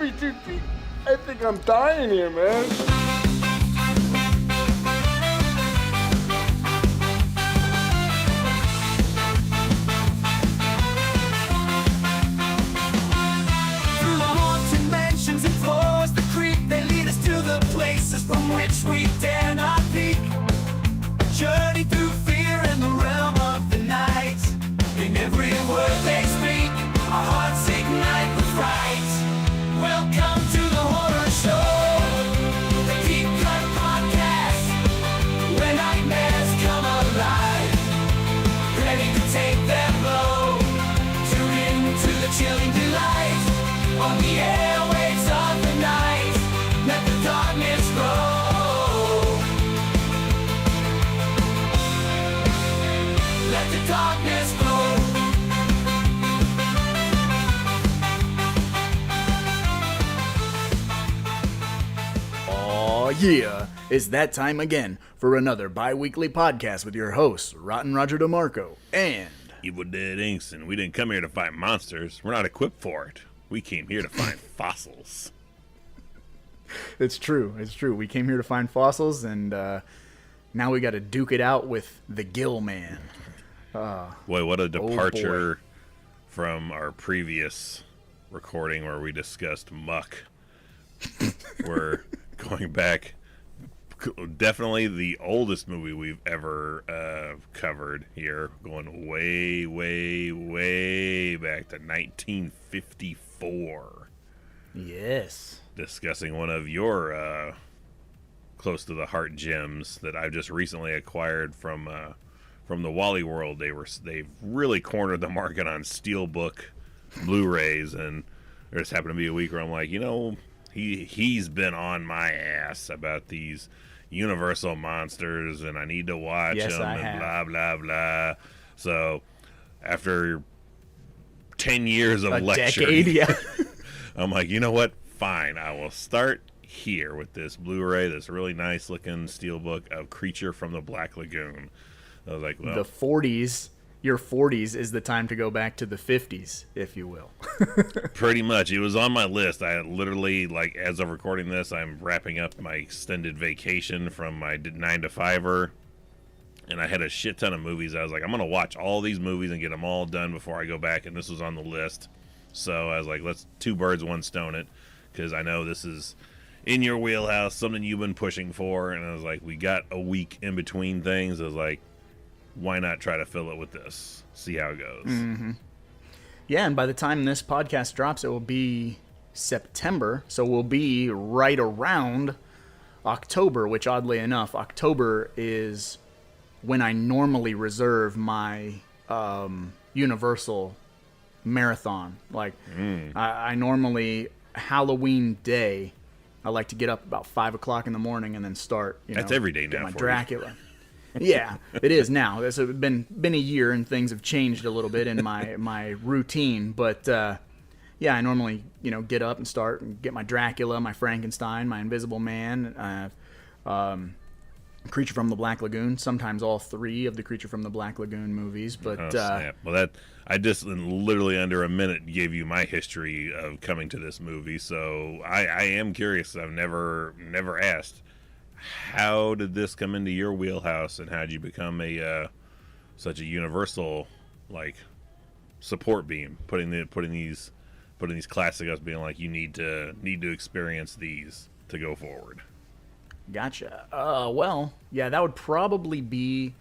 happy to be. I think I'm dying here, man. From which we dare not peek. Journey through fear in the realm of the night. In every word they speak, our hearts ignite with fright. Welcome to the horror show, the Deep Cut Podcast, where nightmares come alive, ready to take their blow. Tune into the chilling delight on the airwaves of the night. Let the darkness grow. Let the darkness grow. Aw, yeah. It's that time again for another bi-weekly podcast with your hosts, Rotten Roger DeMarco and Evil Dead Inks, and we didn't come here to fight monsters. We're not equipped for it. We came here to find fossils. It's true. It's true. We came here to find fossils, and now we got to duke it out with the Gill Man. Boy, what a departure from our previous recording where we discussed muck. We're going back. Definitely the oldest movie we've ever covered here. Going way, way, way back to 1954. Yes. Discussing one of your close to the heart gems that I've just recently acquired from the Wally World. They've really cornered the market on Steelbook Blu-rays, and there just happened to be a week where I'm like, he's been on my ass about these Universal monsters, and I need to watch them, and blah blah blah. So after 10 years of lecturing, decade, yeah. I'm like, you know what? Fine, I will start here with this Blu-ray, this really nice looking steelbook of Creature from the Black Lagoon. I was like, well, the 40s, your 40s is the time to go back to the 50s, if you will. pretty much. It was on my list. I literally, like, as of recording this, I'm wrapping up my extended vacation from my 9-to-5er, and I had a shit ton of movies. I was like, I'm going to watch all these movies and get them all done before I go back, and this was on the list. So I was like, let's two birds, one stone it. Because I know this is in your wheelhouse, something you've been pushing for. And I was like, we got a week in between things. I was like, why not try to fill it with this? See how it goes. Mm-hmm. Yeah, and by the time this podcast drops, it will be September. So we'll be right around October, which oddly enough, October is when I normally reserve my Universal marathon. Like, I normally... Halloween day, I like to get up about 5 o'clock in the morning and then start. That's every day now. My for Dracula. Yeah, it is now. It's been a year and things have changed a little bit in my routine. But yeah, I normally get up and start and get my Dracula, my Frankenstein, my Invisible Man, Creature from the Black Lagoon. Sometimes all three of the Creature from the Black Lagoon movies. But snap. Well, I just literally under a minute gave you my history of coming to this movie, so I am curious. I've never asked, how did this come into your wheelhouse, and how did you become such a universal support beam, putting these classics, being like, you need to experience these to go forward. Gotcha. Well, yeah, that would probably be,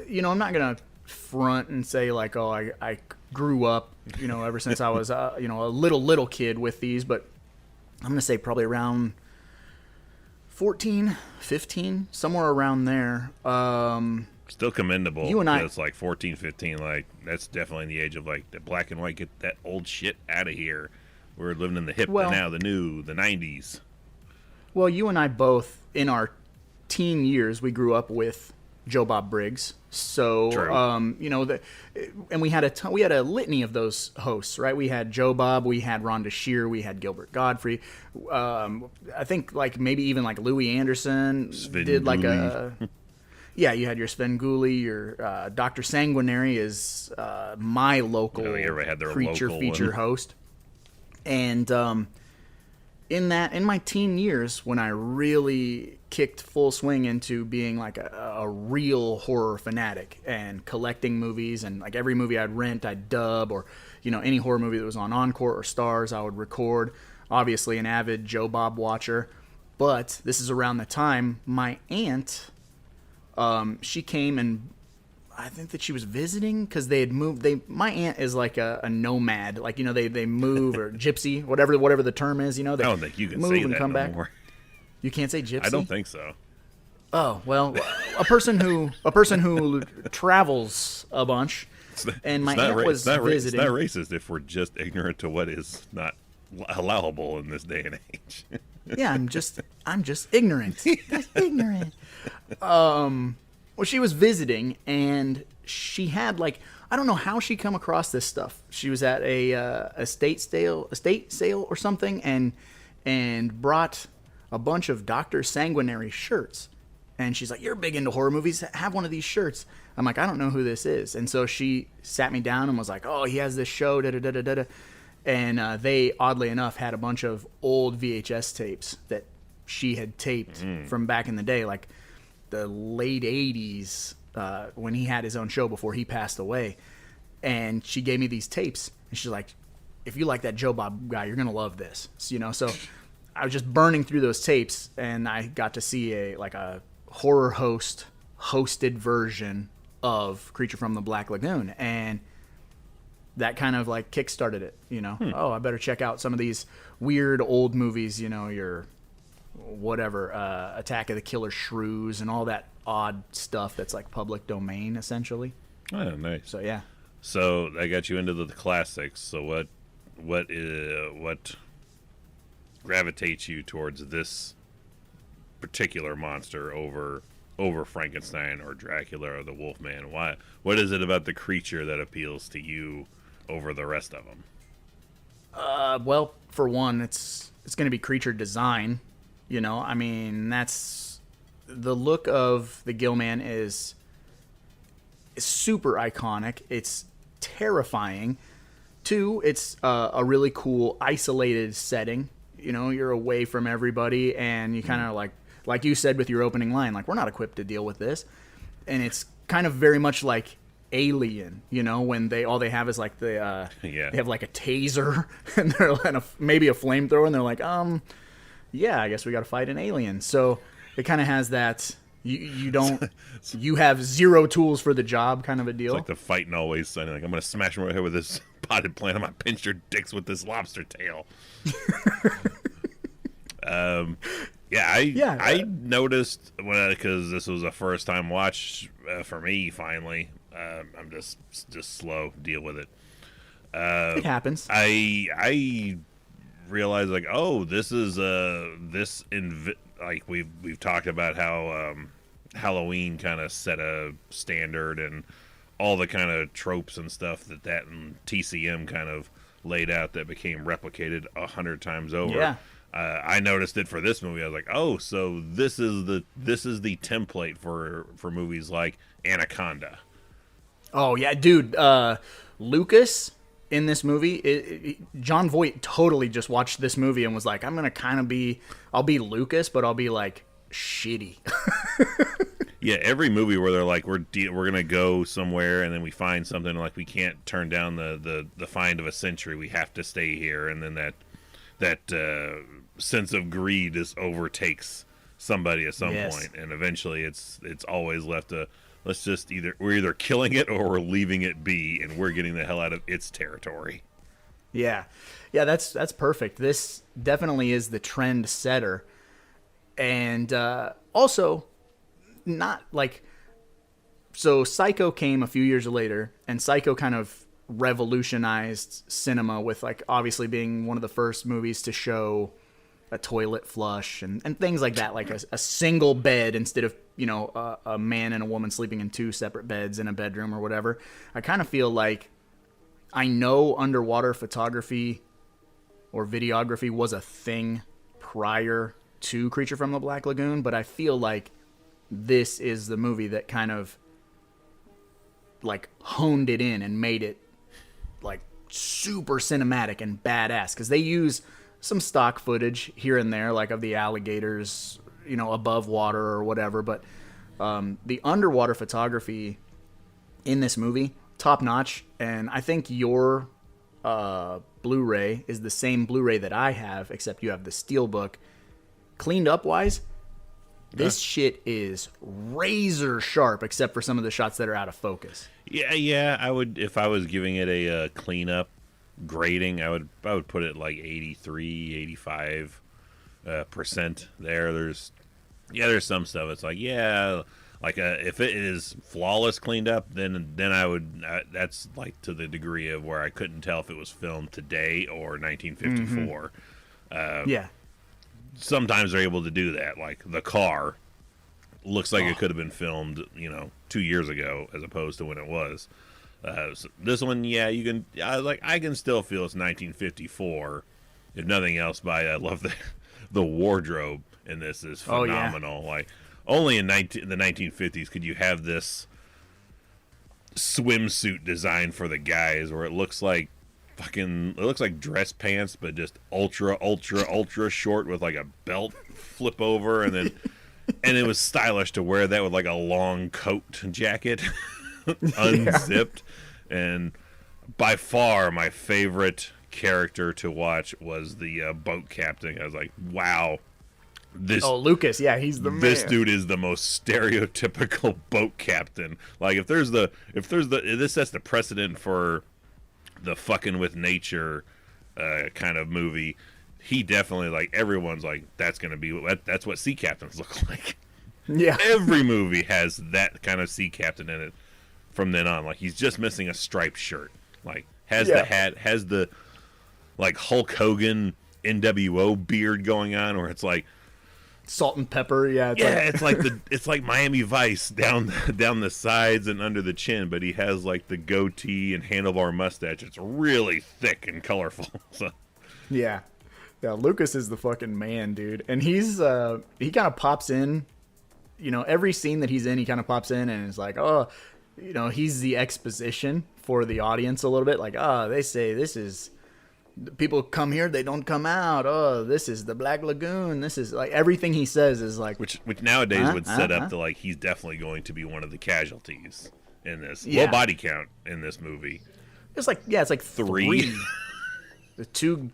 I'm not gonna front and say like, oh, I grew up, ever since I was, a little kid with these, but I'm going to say probably around 14, 15, somewhere around there. Still commendable. You and I, it's like 14, 15, like that's definitely in the age of like the black and white, get that old shit out of here. We're living in the hip, the now, the new, the 90s. Well, you and I both, in our teen years, we grew up with Joe Bob Briggs. So, and we had a litany of those hosts, right? We had Joe Bob, we had Rhonda Shear, we had Gilbert Godfrey. I think like maybe even like Louis Anderson did like yeah, you had your Sven Gulli, your Dr. Sanguinary is my local everybody had their creature local feature one. host. And in my teen years, when I really kicked full swing into being like a real horror fanatic and collecting movies, and like every movie I'd rent, I'd dub, or any horror movie that was on Encore or Stars, I would record. Obviously, an avid Joe Bob watcher. But this is around the time my aunt, she came, and I think that she was visiting because they had moved. My aunt is like a nomad, like they move, or gypsy, whatever the term is. They I don't think you can move say and that come no back. more. You can't say gypsy. I don't think so. Oh well, a person who travels a bunch, and my aunt was visiting. It's not racist if we're just ignorant to what is not allowable in this day and age. Yeah, I'm just ignorant. Just ignorant. Well, she was visiting, and she had I don't know how she come across this stuff. She was at a estate sale or something, and brought a bunch of Dr. Sanguinary shirts. And she's like, "You're big into horror movies. Have one of these shirts." I'm like, "I don't know who this is." And so she sat me down and was like, "Oh, he has this show, da da da da da." And they, oddly enough, had a bunch of old VHS tapes that she had taped from back in the day, like the late 80s, when he had his own show before he passed away. And she gave me these tapes, and she's like, "If you like that Joe Bob guy, you're going to love this." So I was just burning through those tapes, and I got to see a horror hosted version of Creature from the Black Lagoon, and that kind of kickstarted it. Oh, I better check out some of these weird old movies, your whatever, Attack of the Killer Shrews and all that odd stuff that's like public domain essentially. Oh, nice. So yeah. So I got you into the classics. So what gravitates you towards this particular monster over Frankenstein or Dracula or the Wolfman? What is it about the creature that appeals to you over the rest of them? Well, for one, it's going to be creature design. I mean, that's the look of the Gillman is super iconic. It's terrifying. Two, it's a really cool isolated setting. You're away from everybody, and you kind of like you said with your opening line, we're not equipped to deal with this. And it's kind of very much like Alien, when they have is they have like a taser and they're maybe a flamethrower, and they're like, yeah, I guess we got to fight an alien. So it kind of has that you have zero tools for the job kind of a deal. It's like the fighting always saying, I'm gonna smash him right here with this potted plant. I'm gonna pinch your dicks with this lobster tail. I noticed because this was a first time watch for me. Finally, I'm just slow. Deal with it. It happens. I realized this is we've talked about how Halloween kind of set a standard, and all the kind of tropes and stuff that and TCM kind of laid out that became replicated 100 times over. Yeah. I noticed it for this movie. I was like, oh, so this is the template for movies like Anaconda. Oh yeah, dude. Lucas in this movie, John Voight totally just watched this movie and was like, I'm gonna I'll be Lucas, but I'll be shitty. Yeah, every movie where they're like, we're gonna go somewhere, and then we find something we can't turn down the find of a century. We have to stay here, and then that sense of greed overtakes somebody at some point, and eventually it's always left let's just we're either killing it or we're leaving it be, and we're getting the hell out of its territory. Yeah, that's perfect. This definitely is the trend setter, and also not so Psycho came a few years later, and Psycho kind of revolutionized cinema with obviously being one of the first movies to show a toilet flush and things like that, a single bed instead of a man and a woman sleeping in two separate beds in a bedroom or whatever. I kind of feel I know underwater photography or videography was a thing prior to Creature from the Black Lagoon, but I feel this is the movie that kind of honed it in and made it super cinematic and badass, because they use some stock footage here and there, like of the alligators, above water or whatever. But the underwater photography in this movie, top notch. And I think your Blu-ray is the same Blu-ray that I have, except you have the Steelbook. Cleaned up wise, this shit is razor sharp, except for some of the shots that are out of focus. Yeah. I would, if I was giving it a cleanup grading, I would put it like 83, 85% there. There's some stuff. It's like, if it is flawless cleaned up, then I would. That's like to the degree of where I couldn't tell if it was filmed today or 1954. Yeah. Sometimes they're able to do that. Like the car looks like it could have been filmed, 2 years ago as opposed to when it was. So this one, you can. I can still feel it's 1954. If nothing else, I love the wardrobe in this is phenomenal. Like only in the 1950s could you have this swimsuit design for the guys, where it looks like dress pants, but just ultra short with like a belt flip over, and then and it was stylish to wear that with like a long coat jacket unzipped. And by far my favorite character to watch was the boat captain. I was like, wow, Lucas, he's the man. This dude is the most stereotypical boat captain. Like if this sets the precedent for the fucking with nature kind of movie, he definitely, like, everyone's like, that's what sea captains look like. Yeah. Every movie has that kind of sea captain in it from then on. Like, he's just missing a striped shirt. Like, has the hat, has the, like, Hulk Hogan NWO beard going on, where it's like salt and pepper. It's like Miami Vice down the sides and under the chin, but he has like the goatee and handlebar mustache. It's really thick and colorful. So yeah, Lucas is the fucking man, dude. And he's he kind of pops in, every scene that he's in, he kind of pops in and is like, he's the exposition for the audience a little bit. Like, they say this is, people come here, they don't come out. This is the Black Lagoon. This is like everything he says is like, which nowadays would set up to like he's definitely going to be one of the casualties in this. Low body count in this movie. It's like three. The two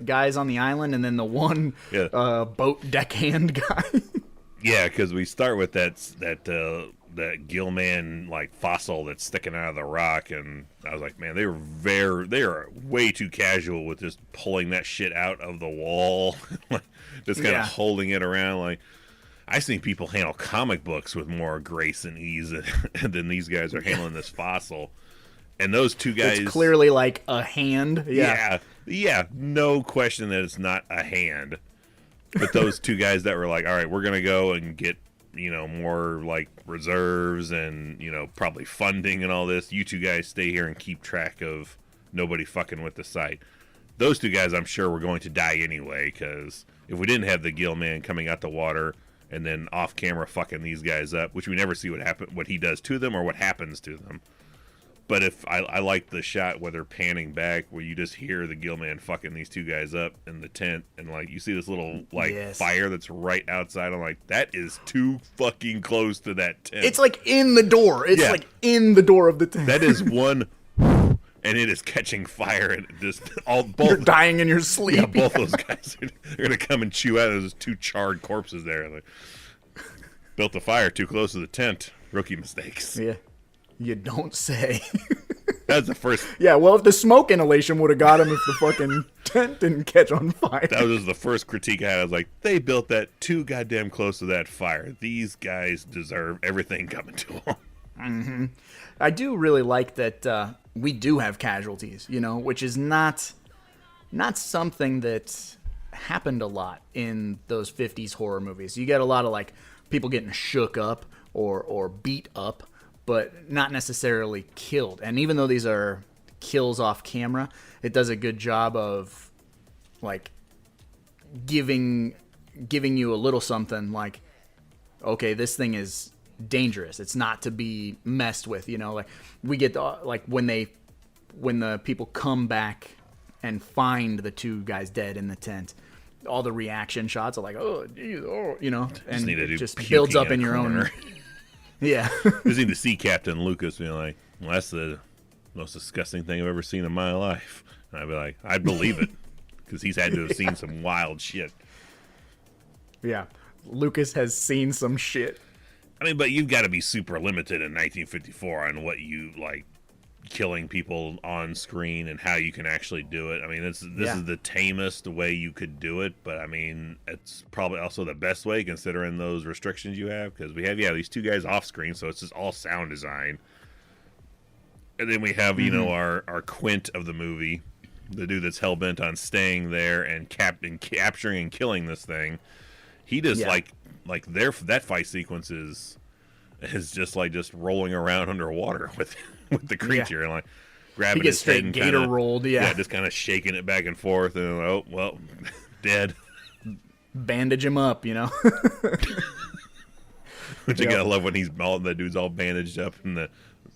guys on the island, and then the one boat deckhand guy. Yeah, because we start with that Gilman like fossil that's sticking out of the rock, and I was like, man, they are way too casual with just pulling that shit out of the wall, just kind of holding it around. Like, I've seen people handle comic books with more grace and ease than these guys are handling this fossil. And those two guys, it's clearly like a hand. Yeah, no question that it's not a hand. But those two guys that were like, all right, we're gonna go and get, more like reserves and, probably funding and all this. You two guys stay here and keep track of nobody fucking with the site. Those two guys, I'm sure, were going to die anyway, because if we didn't have the Gill man coming out the water and then off camera fucking these guys up, which we never see what he does to them or what happens to them. But if I like the shot where they're panning back, where you just hear the Gill man fucking these two guys up in the tent, and like you see this little fire that's right outside. I'm like, that is too fucking close to that tent. It's like in the door. It's like in the door of the tent. That is one, and it is catching fire, and just both. You're dying in your sleep. Yeah, both those guys are gonna come and chew out. There's two charred corpses there. Like, built the fire too close to the tent. Rookie mistakes. Yeah. You don't say. That's the first. Yeah, well, if the smoke inhalation would have got him if the fucking tent didn't catch on fire. That was the first critique I had. I was like, they built that too goddamn close to that fire. These guys deserve everything coming to them. Mm-hmm. I do really like that we do have casualties, which is not something that happened a lot in those 50s horror movies. You get a lot of like people getting shook up or beat up, but not necessarily killed. And even though these are kills off camera, it does a good job of like giving you a little something like, okay, this thing is dangerous. It's not to be messed with, like we get when the people come back and find the two guys dead in the tent. All the reaction shots are like, oh, geez, oh, you know, and need to it do just puking builds up in a your corner. own. Yeah. Just need to see Captain Lucas being like, well, that's the most disgusting thing I've ever seen in my life. And I'd be like, I'd believe it. Because he's had to have seen some wild shit. Yeah. Lucas has seen some shit. I mean, but you've got to be super limited in 1954 on what you, like, killing people on screen and how you can actually do it. I mean, this is the tamest way you could do it, but I mean, it's probably also the best way considering those restrictions you have, because we have these two guys off screen, so it's just all sound design, and then we have you know our Quint of the movie, the dude that's hell-bent on staying there and capturing and killing this thing. He just that fight sequence is just like just rolling around underwater with the creature and like grabbing he gets his head and gator kinda, rolled, just kind of shaking it back and forth, and oh well, dead. Bandage him up, you know. But you gotta love when that dude's all bandaged up, and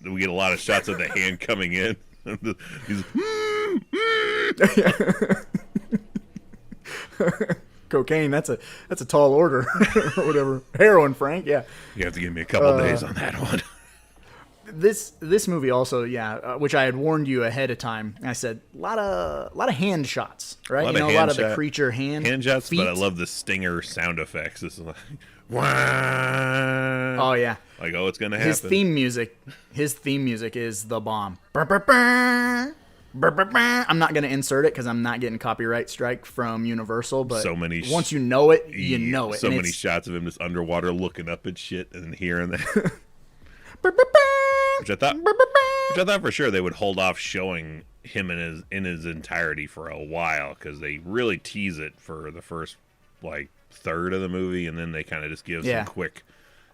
we get a lot of shots of the hand coming in. He's Cocaine, that's a tall order or whatever. Heroin, Frank, yeah. You have to give me a couple days on that one. This movie also, which I had warned you ahead of time. I said a lot of hand shots, right? A lot of the creature hand shots, feet. but I love the stinger sound effects. This is like, wah. Oh yeah, like it's gonna happen. His theme music is the bomb. Burr, burr, burr. Burr, burr, burr. I'm not gonna insert it because I'm not getting copyright strike from Universal. But once you know it, you know it. So many shots of him just underwater looking up at shit and hearing that. Burr, burr, burr. Which I thought for sure they would hold off showing him in his entirety for a while, because they really tease it for the first like third of the movie, and then they kind of just give some quick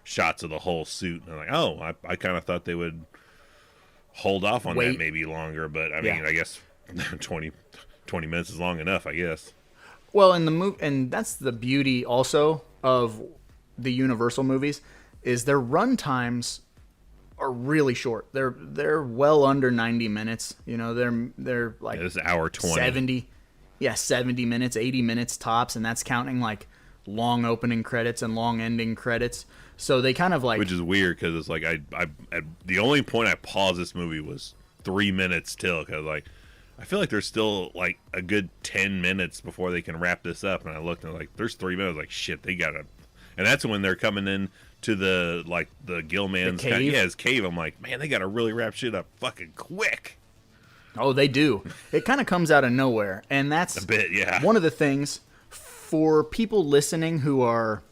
shots of the whole suit. And I'm like, oh, I kind of thought they would hold off on that maybe longer, but I mean, I guess 20 minutes is long enough, I guess. Well, in the movie, and that's the beauty also of the Universal movies, is their run times are really short. They're well under 90 minutes. You know, they're like it's hour 20. 70 minutes, 80 minutes tops, and that's counting like long opening credits and long ending credits. So they kind of like, which is weird because it's like I the only point I paused this movie was 3 minutes till, because like I feel like there's still like a good 10 minutes before they can wrap this up, and I looked and like there's 3 minutes. Like shit, they gotta, and that's when they're coming in to the Gilman's cave. His cave. I'm like, man, they gotta really wrap shit up fucking quick. Oh, they do. It kind of comes out of nowhere, and that's a bit, one of the things for people listening who are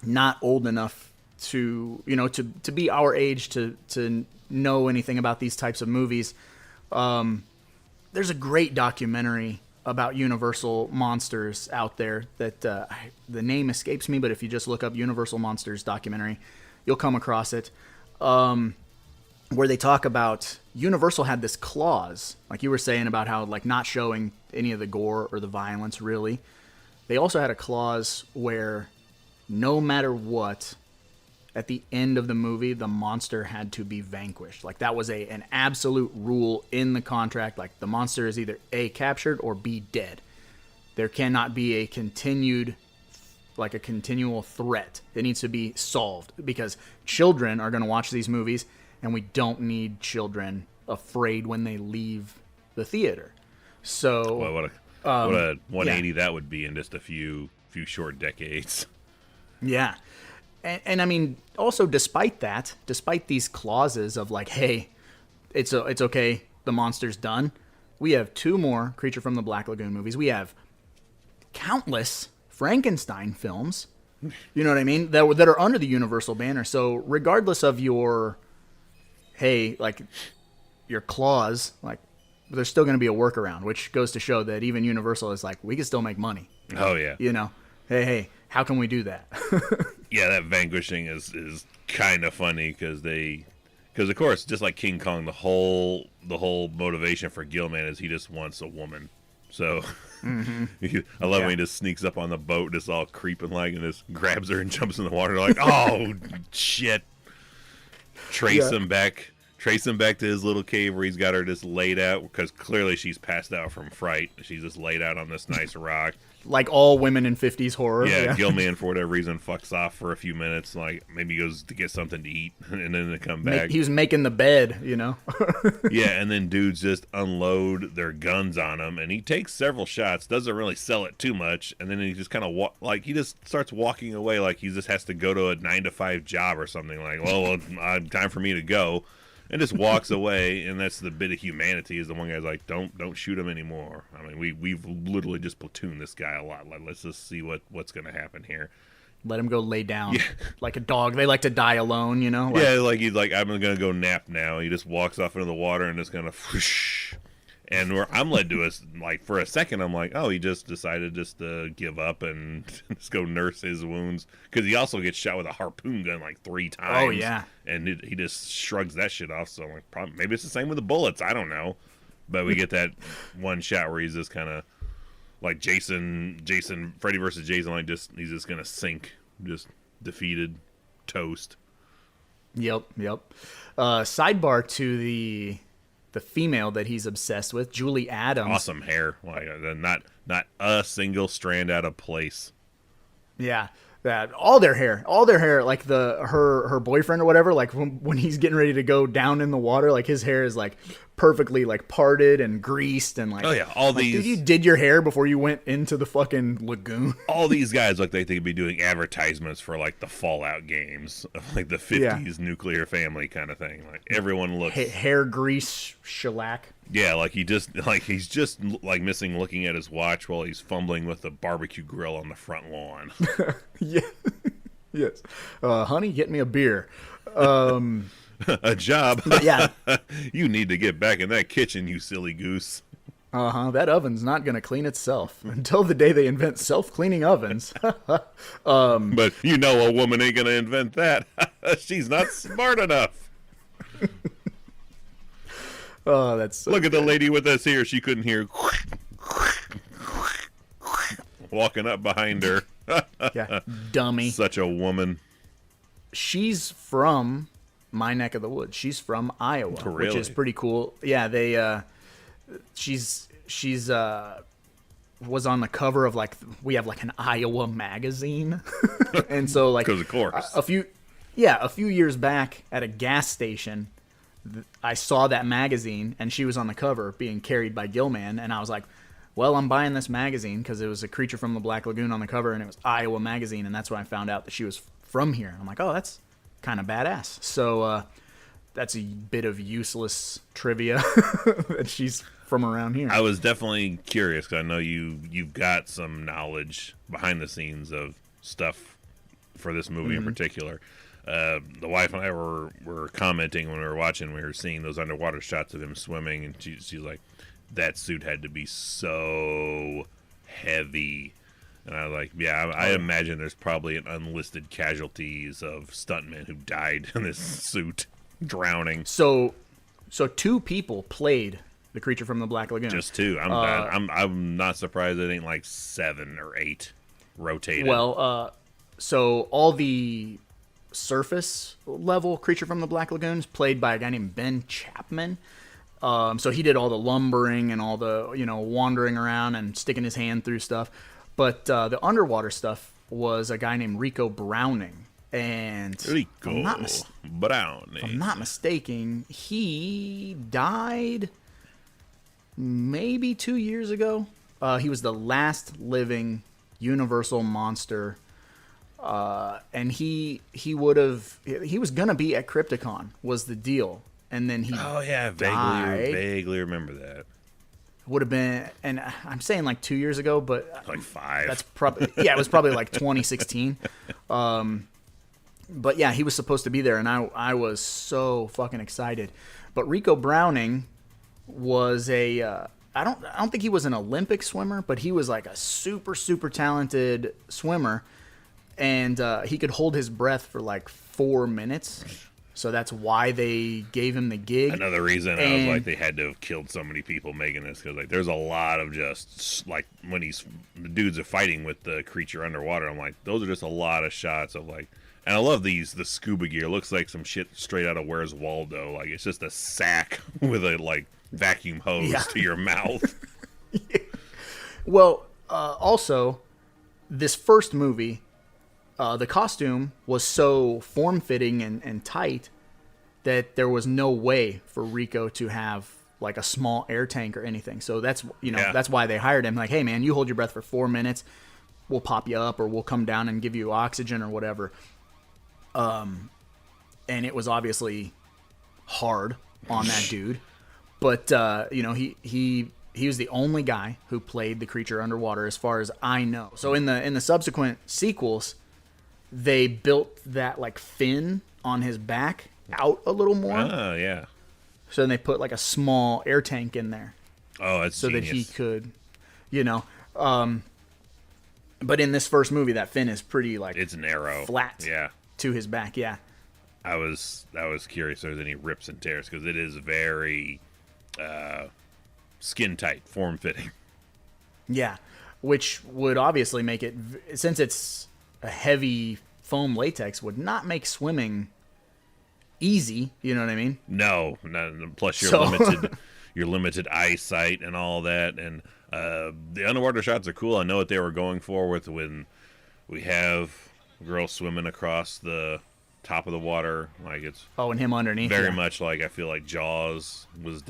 not old enough to, you know, to be our age to know anything about these types of movies. There's a great documentary about Universal Monsters out there that the name escapes me, but if you just look up Universal Monsters documentary, you'll come across it, where they talk about Universal had this clause, like you were saying about how like not showing any of the gore or the violence really. They also had a clause where no matter what, at the end of the movie, the monster had to be vanquished. Like that was an absolute rule in the contract. Like the monster is either A, captured, or B, dead. There cannot be a continual threat. It needs to be solved, because children are going to watch these movies, and we don't need children afraid when they leave the theater. So well, what a 180 that would be in just a few short decades. Yeah. And I mean, also despite these clauses of like, hey, it's okay, the monster's done, we have 2 more Creature from the Black Lagoon movies. We have countless Frankenstein films, you know what I mean, that are under the Universal banner. So regardless of your, hey, like your clause, like there's still going to be a workaround, which goes to show that even Universal is like, we can still make money. Oh yeah. You know, hey, how can we do that? Yeah, that vanquishing is kind of funny because of course, just like King Kong, the whole motivation for Gilman is he just wants a woman. So I love when he just sneaks up on the boat, just all creeping like, and just grabs her and jumps in the water. Like, oh shit! Trace him back trace him back to his little cave where he's got her just laid out, because clearly she's passed out from fright. She's just laid out on this nice rock. Like all women in 50s horror. Yeah, Gilman, for whatever reason, fucks off for a few minutes. Like, maybe he goes to get something to eat, and then to come back. He was making the bed, you know? Yeah, and then dudes just unload their guns on him, and he takes several shots, doesn't really sell it too much, and then he just kind of, he just starts walking away like he just has to go to a 9-to-5 job or something. Like, well, time for me to go. And just walks away, and that's the bit of humanity. Is the one guy's like, don't shoot him anymore. I mean, we've literally just platooned this guy a lot. Like, let's just see what's going to happen here. Let him go lay down like a dog. They like to die alone, you know. Yeah, like he's like, I'm going to go nap now. He just walks off into the water and just kind of whoosh. And I'm led to us, like, for a second, I'm like, oh, he just decided just to give up and just go nurse his wounds. Because he also gets shot with a harpoon gun, like, 3 times. Oh, yeah. And he just shrugs that shit off. So, I'm like, maybe it's the same with the bullets. I don't know. But we get that one shot where he's just kind of, like, Freddy versus Jason, like, he's just going to sink. Just defeated. Toast. Yep. Sidebar to the female that he's obsessed with, Julie Adams. Awesome hair, like not a single strand out of place. Yeah, that all their hair, like her boyfriend or whatever. Like when he's getting ready to go down in the water, like his hair is like perfectly like parted and greased and like. Oh yeah, all like, these. Dude, you did your hair before you went into the fucking lagoon. All these guys look like they could be doing advertisements for like the Fallout games, like the 50s nuclear family kind of thing. Like everyone looks hair grease shellac. Yeah, like he's just like missing looking at his watch while he's fumbling with the barbecue grill on the front lawn. Yeah. Yes. Honey, get me a beer. A job. Yeah. You need to get back in that kitchen, you silly goose. That oven's not going to clean itself until the day they invent self-cleaning ovens. But you know a woman ain't going to invent that. She's not smart enough. Oh, that's so Look at the lady with us here. She couldn't hear walking up behind her. yeah, dummy. Such a woman. She's from my neck of the woods. She's from Iowa, Really? which is pretty cool. Yeah, they she's was on the cover of like we have like an Iowa magazine. And so like Because of course. a few years back at a gas station I saw that magazine and she was on the cover being carried by Gilman, and I was like, well, I'm buying this magazine because it was a Creature from the Black Lagoon on the cover and it was Iowa magazine, and that's when I found out that she was from here. I'm like, oh, that's kind of badass. So that's a bit of useless trivia that she's from around here. I was definitely curious because I know you've got some knowledge behind the scenes of stuff for this movie in particular. The wife and I were commenting when we were watching. We were seeing those underwater shots of him swimming, and she's like, "That suit had to be so heavy." And I was like, "Yeah, I imagine there's probably an unlisted casualties of stuntmen who died in this suit, drowning." So 2 people played the Creature from the Black Lagoon. Just 2. I'm not surprised it ain't like 7 or 8 rotated. Well, so all the surface level Creature from the Black Lagoon is played by a guy named Ben Chapman. So he did all the lumbering and all the, wandering around and sticking his hand through stuff. But the underwater stuff was a guy named Rico Browning. And if I'm not mistaken, he died maybe 2 years ago. He was the last living Universal monster. And he was gonna be at Crypticon was the deal, and then he vaguely remember that. Would have been, and I'm saying like 2 years ago, but Like 5. that's probably it was probably like 2016. But yeah, he was supposed to be there, and I was so fucking excited. But Rico Browning was I don't think he was an Olympic swimmer, but he was like a super talented swimmer. And he could hold his breath for like 4 minutes. So that's why they gave him the gig. Another reason I was like, they had to have killed so many people making this. Because like, there's a lot of just like when the dudes are fighting with the creature underwater. I'm like, those are just a lot of shots of like And I love the scuba gear. It looks like some shit straight out of Where's Waldo. Like, it's just a sack with a, like, vacuum hose to your mouth. Well, also, this first movie, the costume was so form-fitting and tight that there was no way for Rico to have like a small air tank or anything. So that's, that's why they hired him. Like, hey man, you hold your breath for 4 minutes, we'll pop you up or we'll come down and give you oxygen or whatever. And it was obviously hard on that dude, but he was the only guy who played the creature underwater as far as I know. So in the subsequent sequels, they built that like fin on his back out a little more. Oh, yeah. So then they put like a small air tank in there. Oh, that's so genius. That he could, but in this first movie, that fin is pretty like it's narrow, flat, yeah, to his back. Yeah. I was curious if there's any rips and tears because it is very skin tight, form fitting. Yeah, which would obviously make it, since it's a heavy foam latex, would not make swimming easy. You know what I mean? No, plus you're limited eyesight and all that, and the underwater shots are cool. I know what they were going for with when we have girls swimming across the top of the water, like it's and him underneath. Very much like I feel like Jaws was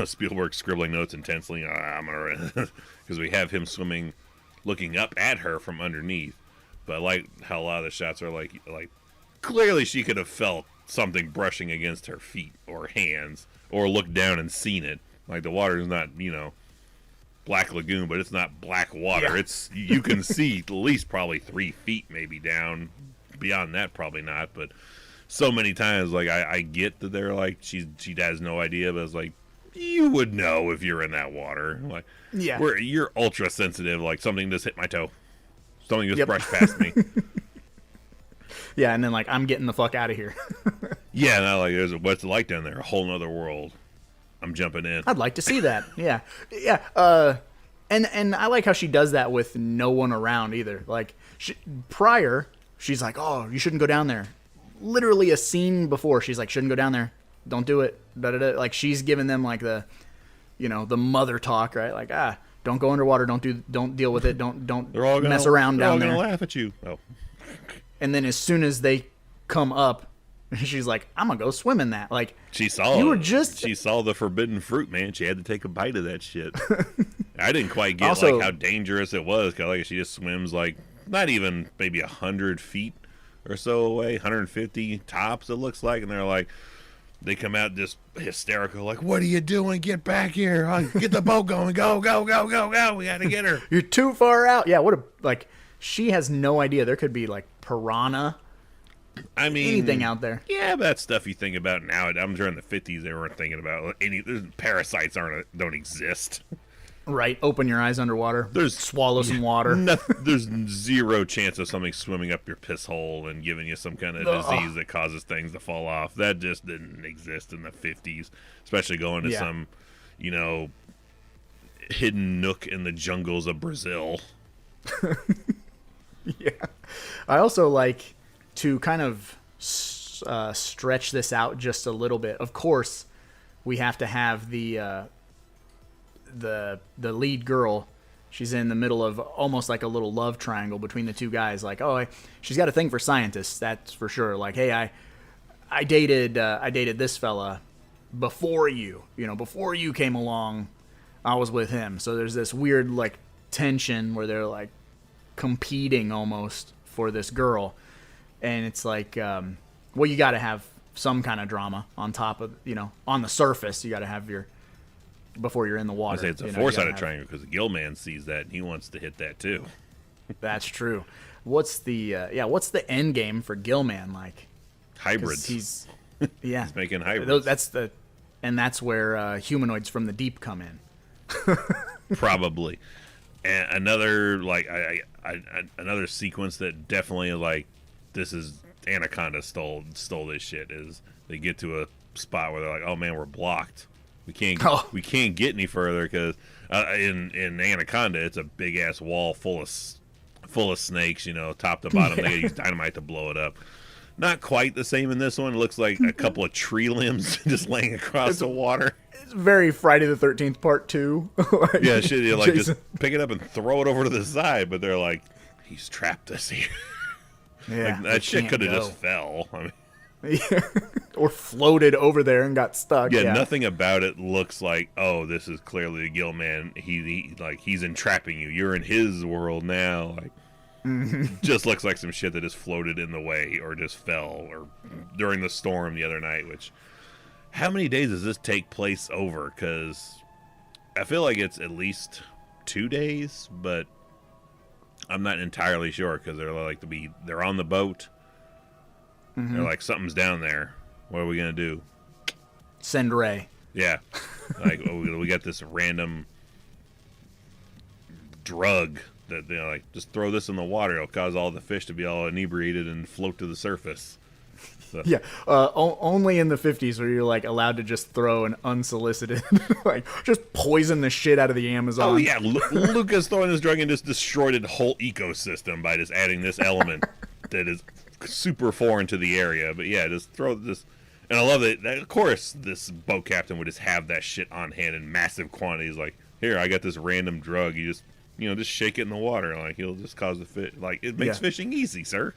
Spielberg scribbling notes intensely. I'm gonna because we have him swimming, looking up at her from underneath. But I like how a lot of the shots are like clearly she could have felt something brushing against her feet or hands, or looked down and seen it. Like the water is not Black Lagoon, but it's not black water. Yeah. It's you can see at least probably 3 feet maybe down. Beyond that, probably not. But so many times, like I get that they're like she has no idea, but it's like you would know if you're in that water. Like you're ultra sensitive. Like something just hit my toe, something just brushed past me. Yeah, and then like I'm getting the fuck out of here. Yeah, and I like what's it like down there? A whole nother world. I'm jumping in. I'd like to see that. Yeah. And I like how she does that with no one around either. Like she's like, oh, you shouldn't go down there. Literally a scene before, she's like, shouldn't go down there. Don't do it. Da-da-da. Like she's giving them like the mother talk, right? Like, don't go underwater. Don't deal with it. Don't mess around down there. They're all gonna laugh at you. Oh. And then as soon as they come up, she's like, I'm gonna go swim in that. Like she saw the forbidden fruit, man. She had to take a bite of that shit. I didn't quite get like how dangerous it was because like she just swims like not even maybe 100 feet or so away, 150 tops it looks like, and they're like, they come out just hysterical, like, what are you doing? Get back here! Get the boat going! Go! Go! Go! Go! Go! We got to get her. You're too far out. Yeah, she has no idea. There could be like piranha. I mean, anything out there. Yeah, but that's stuff you think about now. I'm sure in the 50s they weren't thinking about any. Parasites don't exist. Right, open your eyes underwater. Swallow some water. There's zero chance of something swimming up your piss hole and giving you some kind of disease that causes things to fall off. That just didn't exist in the 50s, especially going to some, hidden nook in the jungles of Brazil. Yeah, I also like to kind of stretch this out just a little bit. Of course, we have to have the lead girl. She's in the middle of almost like a little love triangle between the two guys. Like, she's got a thing for scientists, that's for sure. Like, hey, I dated this fella before you. Before you came along, I was with him. So there's this weird like tension where they're like competing almost for this girl, and it's like, you got to have some kind of drama on top of on the surface. You got to have your before you're in the water. I say it's a four-sided triangle because the Gill man sees that and he wants to hit that too. That's true. What's the end game for Gillman like? Hybrids. He's making hybrids. That's where humanoids from the deep come in. Probably. And another another sequence that definitely like this is Anaconda stole this shit is they get to a spot where they're like, oh man, we're blocked. We can't get any further because in Anaconda it's a big ass wall full of full of snakes, top to bottom. They use dynamite to blow it up. Not quite the same in this one. It looks like a couple of tree limbs just laying across the water. It's very Friday the 13th Part 2. Like, Yeah, shit, you just pick it up and throw it over to the side, but they're like, he's trapped us here. Yeah, Like, that shit could have just fell. I mean, or floated over there and got stuck. yeah, nothing about it looks like, oh, this is clearly the Gill Man. He's entrapping you. You're in his world now. Like, just looks like some shit that just floated in the way or just fell or during the storm the other night. Which, how many days does this take place over? Because I feel like it's at least 2 days, but I'm not entirely sure because they're on the boat. They're like, something's down there. What are we gonna do? Send Ray. Yeah, like we got this random drug that just throw this in the water. It'll cause all the fish to be all inebriated and float to the surface. So. Yeah, only in the 50s were you like allowed to just throw an unsolicited, like just poison the shit out of the Amazon. Oh yeah, Lucas throwing this drug and just destroyed a whole ecosystem by just adding this element that is super foreign to the area. But yeah, just throw this, and I love it. Of course, this boat captain would just have that shit on hand in massive quantities. Like, here, I got this random drug. You just shake it in the water. Like, it'll just cause the fish. Like, it makes fishing easy, sir.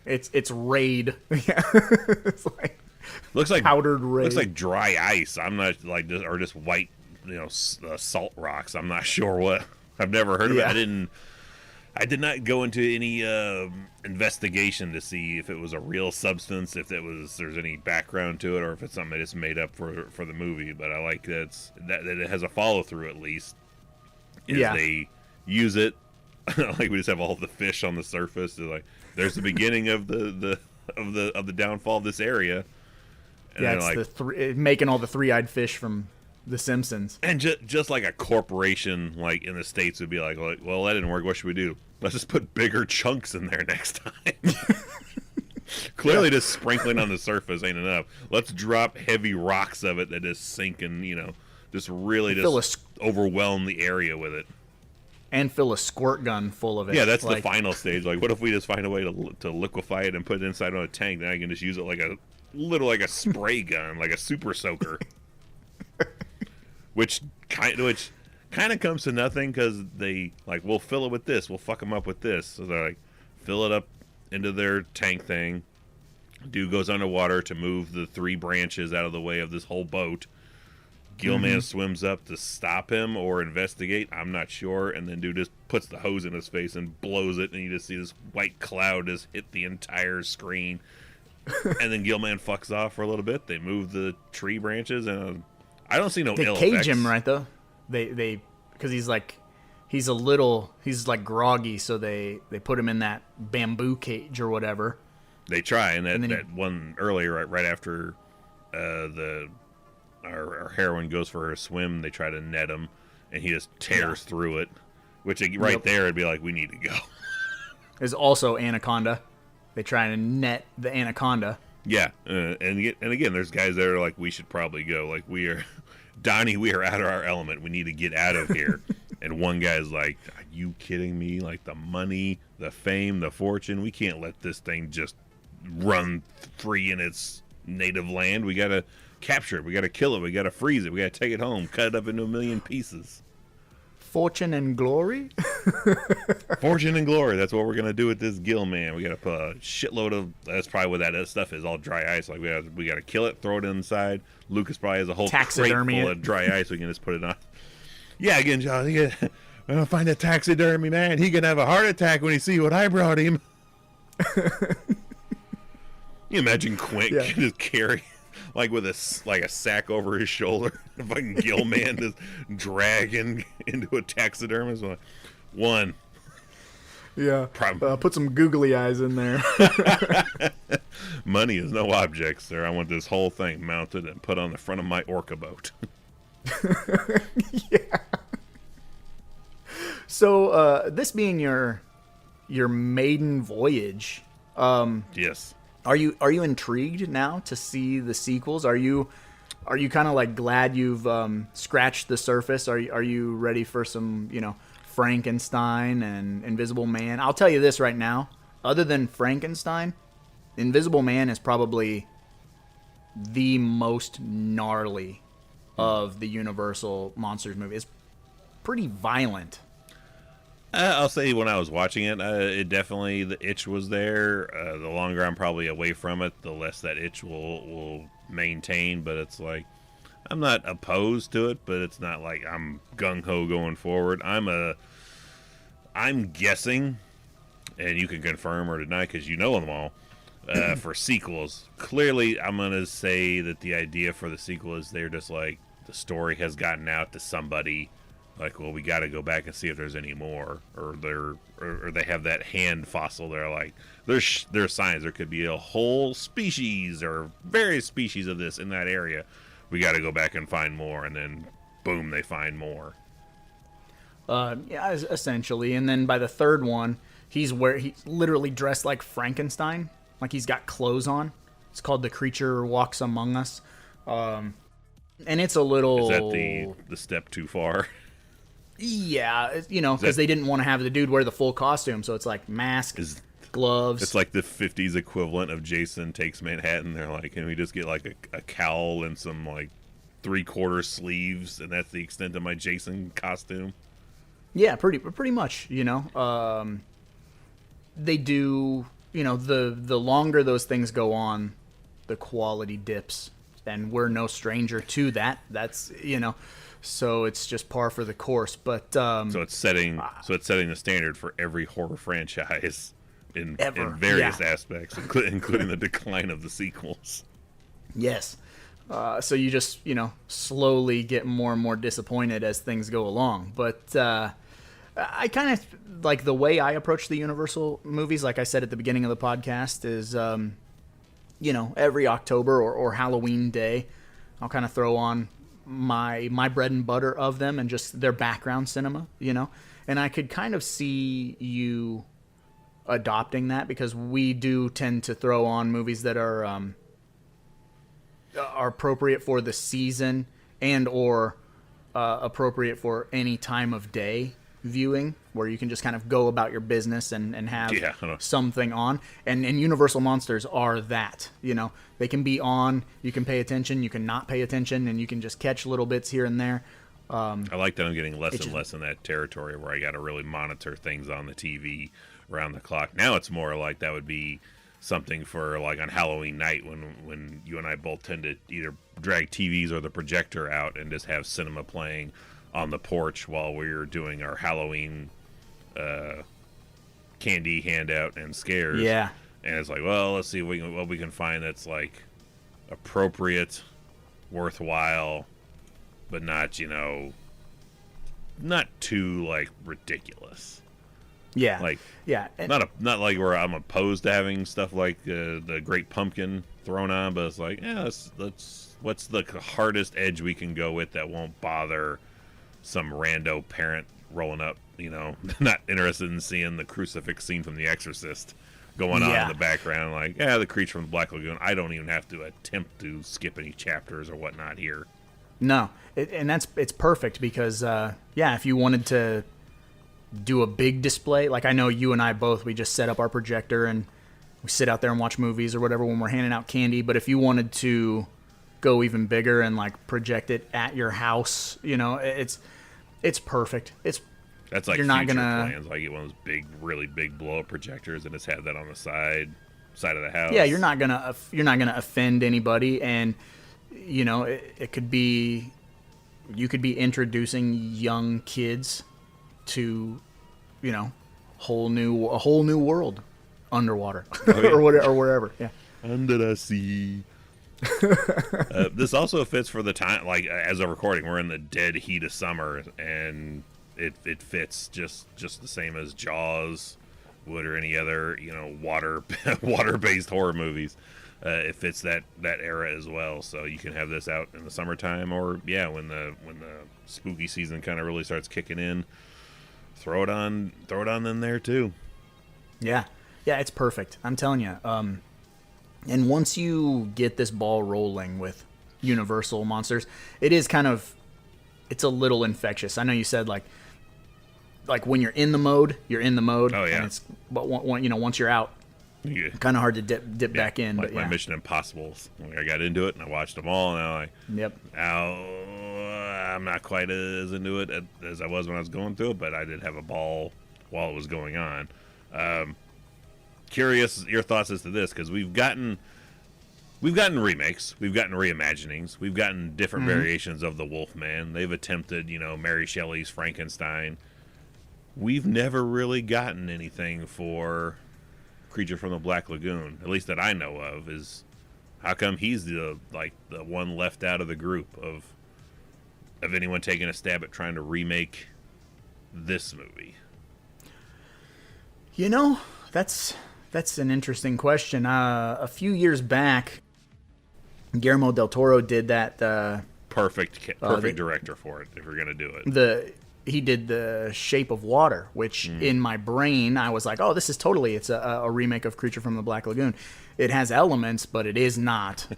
It's Raid. Yeah, it's like looks like powdered Raid. Looks like dry ice. I'm not like or just white, salt rocks. I'm not sure what. I've never heard of it. I did not go into any investigation to see if it was a real substance, if there's any background to it, or if it's something that is made up for the movie. But I like that it has a follow through at least. They use it. Like, we just have all the fish on the surface. They're like, there's the beginning of the downfall of this area. And it's making all the three-eyed fish from The Simpsons. And just like a corporation, like in the States, would be like, well, that didn't work. What should we do? Let's just put bigger chunks in there next time. Clearly, just sprinkling on the surface ain't enough. Let's drop heavy rocks of it that just sink and just really overwhelm the area with it. And fill a squirt gun full of it. Yeah, that's the final stage. Like, what if we just find a way to liquefy it and put it inside on a tank? Then I can just use it like a spray gun, like a super soaker. Which kind of comes to nothing because they we'll fill it with this. We'll fuck them up with this. So they're like, fill it up into their tank thing. Dude goes underwater to move the 3 branches out of the way of this whole boat. Gillman swims up to stop him or investigate. I'm not sure. And then dude just puts the hose in his face and blows it. And you just see this white cloud just hit the entire screen. And then Gillman fucks off for a little bit. They move the tree branches. And I don't see no ill effects. They cage him, right, though? They because he's like groggy. So they put him in that bamboo cage or whatever. They try. And that one earlier, right after our heroine goes for her swim, they try to net him, and he just tears through it. Which there, it'd be like, we need to go. There's also Anaconda. They try to net the Anaconda. Yeah, and again, there's guys that are like, we should probably go. Like, Donnie, we are out of our element. We need to get out of here. And one guy's like, are you kidding me? Like, the money, the fame, the fortune, we can't let this thing just run free in its native land. We gotta capture it. We gotta kill it. We gotta freeze it. We gotta take it home, cut it up into a million pieces. Fortune and glory? Fortune and glory. That's what we're gonna do with this Gill Man. We gotta put a shitload of. That's probably what that stuff is. All dry ice. Like, we gotta kill it, throw it inside. Lucas probably has a whole crate full of dry ice. We can just put it on. Yeah, again, John. We're gonna find a taxidermy man. He can have a heart attack when he see what I brought him. You imagine Quint just carry, like, with a sack over his shoulder, fucking Gill Man just dragging into a taxidermist. Like, one. Yeah. Put some googly eyes in there. Money is no object, sir. I want this whole thing mounted and put on the front of my orca boat. Yeah. So, this being your maiden voyage, yes. Are you intrigued now to see the sequels? Are you kind of like glad you've scratched the surface? Are you ready for some Frankenstein and Invisible Man. I'll tell you this right now. Other than Frankenstein, Invisible Man is probably the most gnarly of the Universal Monsters movies. It's pretty violent. I'll say when I was watching it, it definitely, the itch was there. The longer I'm probably away from it, the less that itch will maintain. But it's like, I'm not opposed to it, but it's not like I'm gung-ho going forward. I'm guessing, and you can confirm or deny because you know them all, for sequels. Clearly, I'm going to say that the idea for the sequel is they're just like, the story has gotten out to somebody. Like, well, we got to go back and see if there's any more, or they have that hand fossil. They're like, there's signs there could be a whole species or various species of this in that area. We got to go back and find more, and then boom, they find more. Yeah, essentially. And then by the third one, he's literally dressed like Frankenstein, like he's got clothes on. It's called The Creature Walks Among Us, and it's a little. Is that the step too far? Yeah, because they didn't want to have the dude wear the full costume, so it's like mask, gloves. It's like the 50s equivalent of Jason Takes Manhattan. They're like, can we just get like a cowl and some like 3/4 sleeves, and that's the extent of my Jason costume? Yeah, pretty much. They do. The longer those things go on, the quality dips, and we're no stranger to that. That's So it's just par for the course, but so it's setting the standard for every horror franchise in various aspects, including the decline of the sequels. Yes. So you just slowly get more and more disappointed as things go along. But I kind of like the way I approach the Universal movies. Like I said at the beginning of the podcast, is every October or Halloween day, I'll kind of throw on my bread and butter of them and just their background cinema, and I could kind of see you adopting that, because we do tend to throw on movies that are appropriate for the season and or appropriate for any time of day viewing, where you can just kind of go about your business and have something on. And Universal Monsters are that. They can be on, you can pay attention, you can not pay attention, and you can just catch little bits here and there. I like that I'm getting less and less in that territory where I got to really monitor things on the TV around the clock. Now it's more like that would be something for like on Halloween night when you and I both tend to either drag TVs or the projector out and just have cinema playing on the porch while we're doing our Halloween candy handout and scares. Yeah. And it's like, well, let's see what we can find that's like appropriate, worthwhile, but not, not too like ridiculous. Yeah. Like, yeah. Not like where I'm opposed to having stuff like the Great Pumpkin thrown on, but it's like, yeah, let's what's the hardest edge we can go with that won't bother some rando parent rolling up, not interested in seeing the crucifix scene from The Exorcist going on in the background. Like, the creature from the Black Lagoon. I don't even have to attempt to skip any chapters or whatnot here. No, it's perfect because, if you wanted to do a big display, like I know you and I both, we just set up our projector and we sit out there and watch movies or whatever when we're handing out candy. But if you wanted to go even bigger and like project it at your house, it's perfect. That's like you're future not gonna plans. Like get one of those big, really big blow up projectors and just have that on the side of the house. Yeah, you're not gonna offend anybody, and it could be, you could be introducing young kids to a whole new world underwater. or wherever. Yeah, under the sea. This also fits for the time, like as a recording, we're in the dead heat of summer, and it fits just the same as Jaws would or any other water based horror movies. It fits that era as well, so you can have this out in the summertime, or when the spooky season kind of really starts kicking in, throw it on in there too. Yeah, it's perfect. I'm telling you. And once you get this ball rolling with Universal Monsters, it's a little infectious. I know you said like like when you're in the mode, you're in the mode. Oh, yeah. And it's, but once you're out, Yeah. kind of hard to dip back in. Like but my yeah. Mission Impossibles. Like, I got into it and I watched them all, and I'm like, Yep. I'm not quite as into it as I was when I was going through it, but I did have a ball while it was going on. Curious your thoughts as to this, because we've gotten remakes, we've gotten reimaginings, we've gotten different variations of the Wolfman. They've attempted, Mary Shelley's Frankenstein. We've never really gotten anything for Creature from the Black Lagoon, at least that I know of. Is how come he's the one left out of the group of anyone taking a stab at trying to remake this movie? That's an interesting question. A few years back, Guillermo del Toro did that. Perfect director for it if you're gonna do it. He did The Shape of Water, which in my brain I was like, oh, this is totally, it's a remake of Creature from the Black Lagoon. It has elements, but it is not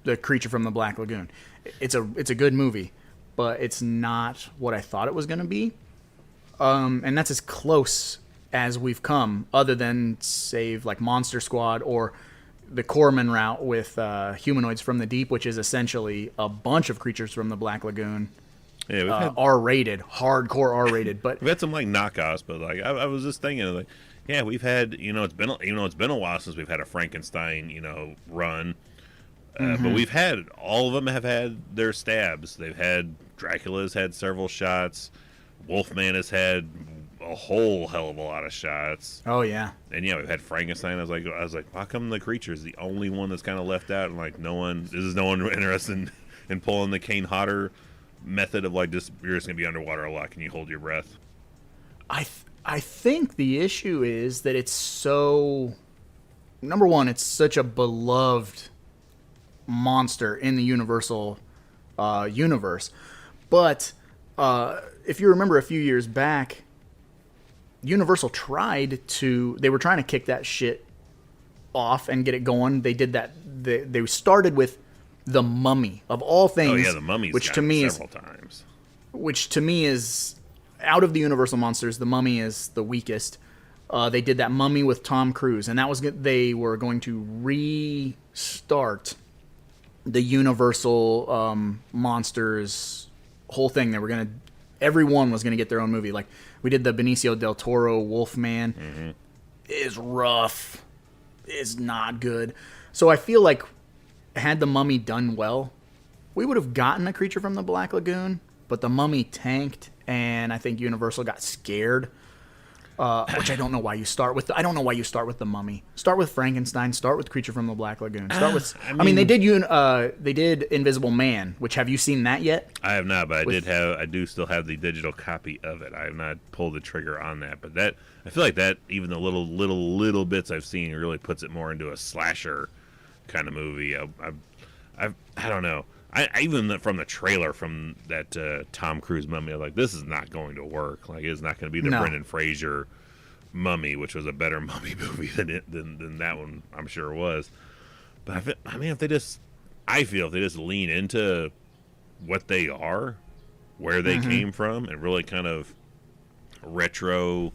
the Creature from the Black Lagoon. It's a good movie, but it's not what I thought it was going to be. And that's as close as we've come, other than save like Monster Squad or the Corman route with Humanoids from the Deep, which is essentially a bunch of creatures from the Black Lagoon. Yeah, we've had R-rated, hardcore R-rated, but we've had some like knockoffs, but like I was just thinking, like, yeah, we've had it's been a while since we've had a Frankenstein run, but we've had all of them have had their stabs. They've had Dracula's had several shots, Wolfman has had a whole hell of a lot of shots. Oh yeah, and yeah, we've had Frankenstein. I was like, how come the creature is the only one that's kind of left out? And like, no one interested in pulling the Kane Hodder method of like, you're just gonna be underwater a lot. Can you hold your breath? I think the issue is that it's so, number one, it's such a beloved monster in the Universal universe. But if you remember a few years back, Universal they were trying to kick that shit off and get it going. They did that. They started with The Mummy, of all things. Oh yeah, The Mummy's which to me several times. Which to me is, out of the Universal monsters, The Mummy is the weakest. They did that Mummy with Tom Cruise, and they were going to restart the Universal monsters whole thing. Everyone was gonna get their own movie. Like we did the Benicio del Toro Wolfman. Is rough, is not good. So I feel like had The Mummy done well, we would have gotten a Creature from the Black Lagoon. But The Mummy tanked, and I think Universal got scared. Which I don't know why you start with. I don't know why you start with The Mummy. Start with Frankenstein. Start with Creature from the Black Lagoon. Start with. I mean, they did Invisible Man. Which, have you seen that yet? I have not, but I do still have the digital copy of it. I have not pulled the trigger on that, but I feel like that, even the little bits I've seen, really puts it more into a slasher kind of movie. I don't know. I even from the trailer from that Tom Cruise Mummy, I was like, this is not going to work. Like, it's not going to be the Brendan Fraser Mummy, which was a better Mummy movie than that one, I'm sure it was. But if they just lean into what they are, where they came from, and really kind of retro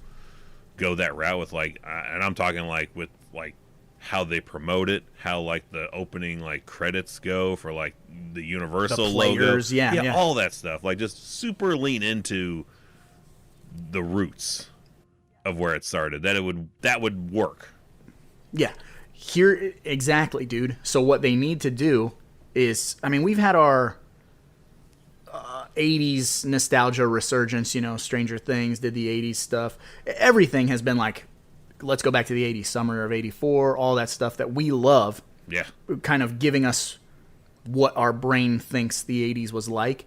go that route with and I'm talking like with like how they promote it, how like the opening like credits go for like the Universal players, logo, yeah, all that stuff. Like just super lean into the roots of where it started. That would work. Yeah, here exactly, dude. So what they need to do is, I mean, we've had our 80s nostalgia resurgence. Stranger Things did the 80s stuff. Everything has been like, let's go back to the 80s, summer of 84, all that stuff that we love. Yeah. Kind of giving us what our brain thinks the 80s was like.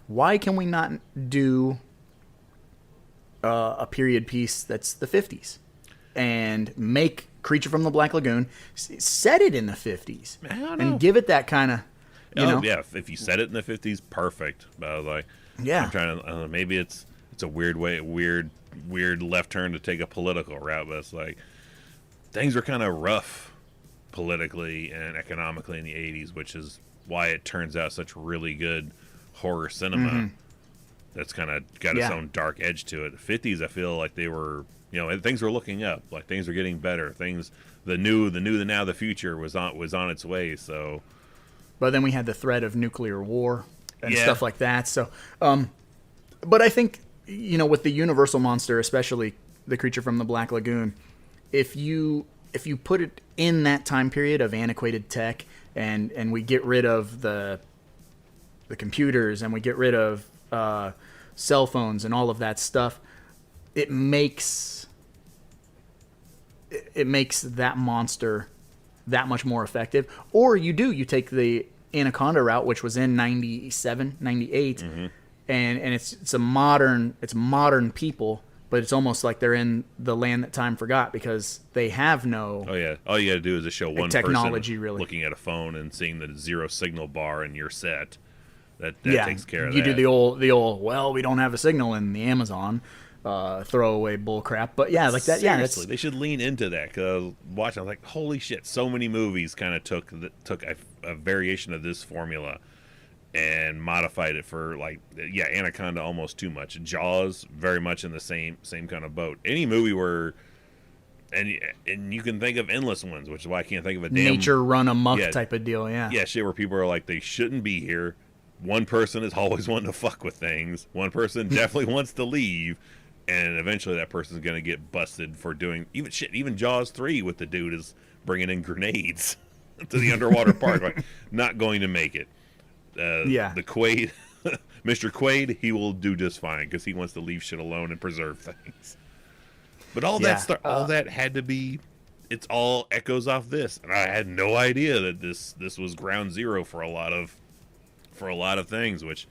Why can we not do a period piece that's the 50s and make Creature from the Black Lagoon, set it in the 50s and give it that kind of, yeah, if you set it in the 50s, perfect. But I was like, yeah, I'm trying to, maybe it's a weird left turn to take a political route, but it's like things were kind of rough politically and economically in the 80s, which is why it turns out such really good horror cinema. That's kind of got its own dark edge to it. The 50s, I feel like they were, things were looking up, like things were getting better. Things, the now, the future was on its way. So, but then we had the threat of nuclear war and stuff like that. So, but I think with the universal monster, especially the creature from the Black Lagoon, if you put it in that time period of antiquated tech, and we get rid of the computers, and we get rid of cell phones and all of that stuff, it makes that monster that much more effective. Or you take the Anaconda route, which was in 97, 98, and it's modern people, but it's almost like they're in the land that time forgot, because they have no. Oh yeah, all you got to do is just show one technology person really looking at a phone and seeing the 0 signal bar, and you're set. That takes care of that. You do the old. Well, we don't have a signal in the Amazon. Throwaway bull crap. But yeah, like that. Seriously, Yeah, they should lean into that. Cause I was watching, I was like, holy shit! So many movies kind of took a variation of this formula and modified it for Anaconda almost too much. Jaws very much in the same kind of boat. Any movie where. And you can think of endless ones, which is why I can't think of a damn nature run amok type of deal. Yeah, shit where people are like, they shouldn't be here. One person is always wanting to fuck with things. One person definitely wants to leave, and eventually that person's going to get busted for doing even Jaws 3 with the dude is bringing in grenades to the underwater park. Like, not going to make it. The Quaid, Mr. Quaid, he will do just fine because he wants to leave shit alone and preserve things. But all that had to be. It's all echoes off this, and I had no idea that this was ground zero for a lot of things, which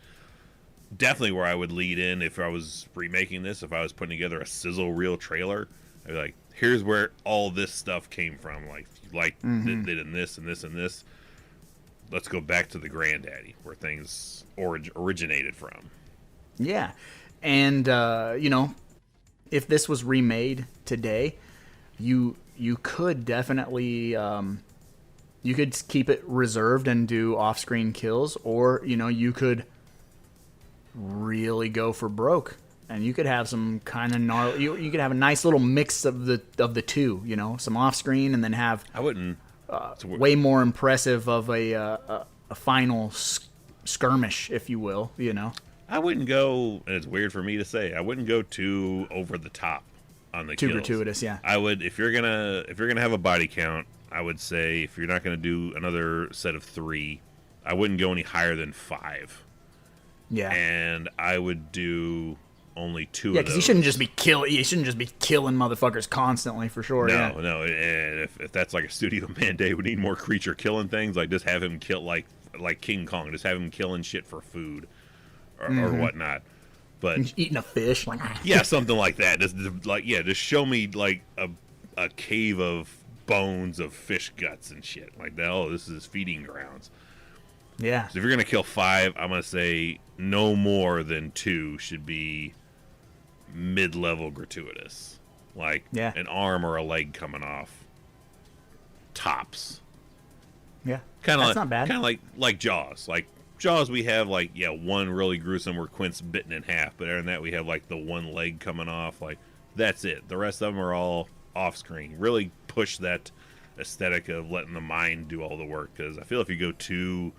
definitely where I would lead in if I was remaking this. If I was putting together a sizzle reel trailer, I'd be like, here's where all this stuff came from, like did in this and this and this. Let's go back to the granddaddy where things originated from. Yeah, and if this was remade today, you could definitely you could keep it reserved and do off-screen kills, or you could really go for broke, and you could have some kind of gnarly. You could have a nice little mix of the two, some off-screen, and then have way more impressive of a final skirmish, if you will. I wouldn't go, and it's weird for me to say, I wouldn't go too over the top on the kills. Too gratuitous, yeah. I would, if you're gonna have a body count, I would say if you're not gonna do another set of 3, I wouldn't go any higher than 5. Yeah. And I would do only 2 of those. Yeah, because you shouldn't just be killing motherfuckers constantly, for sure. No. And if that's like a studio mandate, we need more creature killing things. Like, just have him kill like King Kong. Just have him killing shit for food or whatnot. But eating a fish, something like that. Just show me like a cave of bones of fish guts and shit like that. Oh, this is his feeding grounds. Yeah. So if you're gonna kill 5, I'm gonna say no more than 2 should be mid-level gratuitous, like an arm or a leg coming off. Tops. Yeah. That's not bad. Kind of like Jaws. Like Jaws, we have one really gruesome where Quint's bitten in half, but other than that, we have like the one leg coming off. Like, that's it. The rest of them are all off screen. Really push that aesthetic of letting the mind do all the work, because I feel if you go too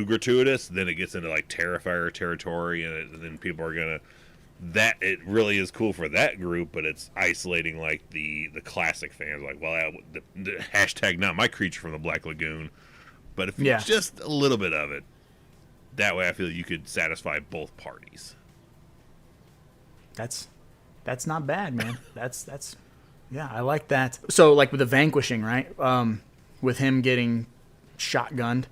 gratuitous, then it gets into like Terrifier territory, and then people are gonna. That it really is cool for that group, but it's isolating like the classic fans. Like, well, the hashtag not my creature from the Black Lagoon. But if it's just a little bit of it, that way I feel you could satisfy both parties. That's not bad, man. That's I like that. So like with the Vanquishing, right? With him getting shotgunned,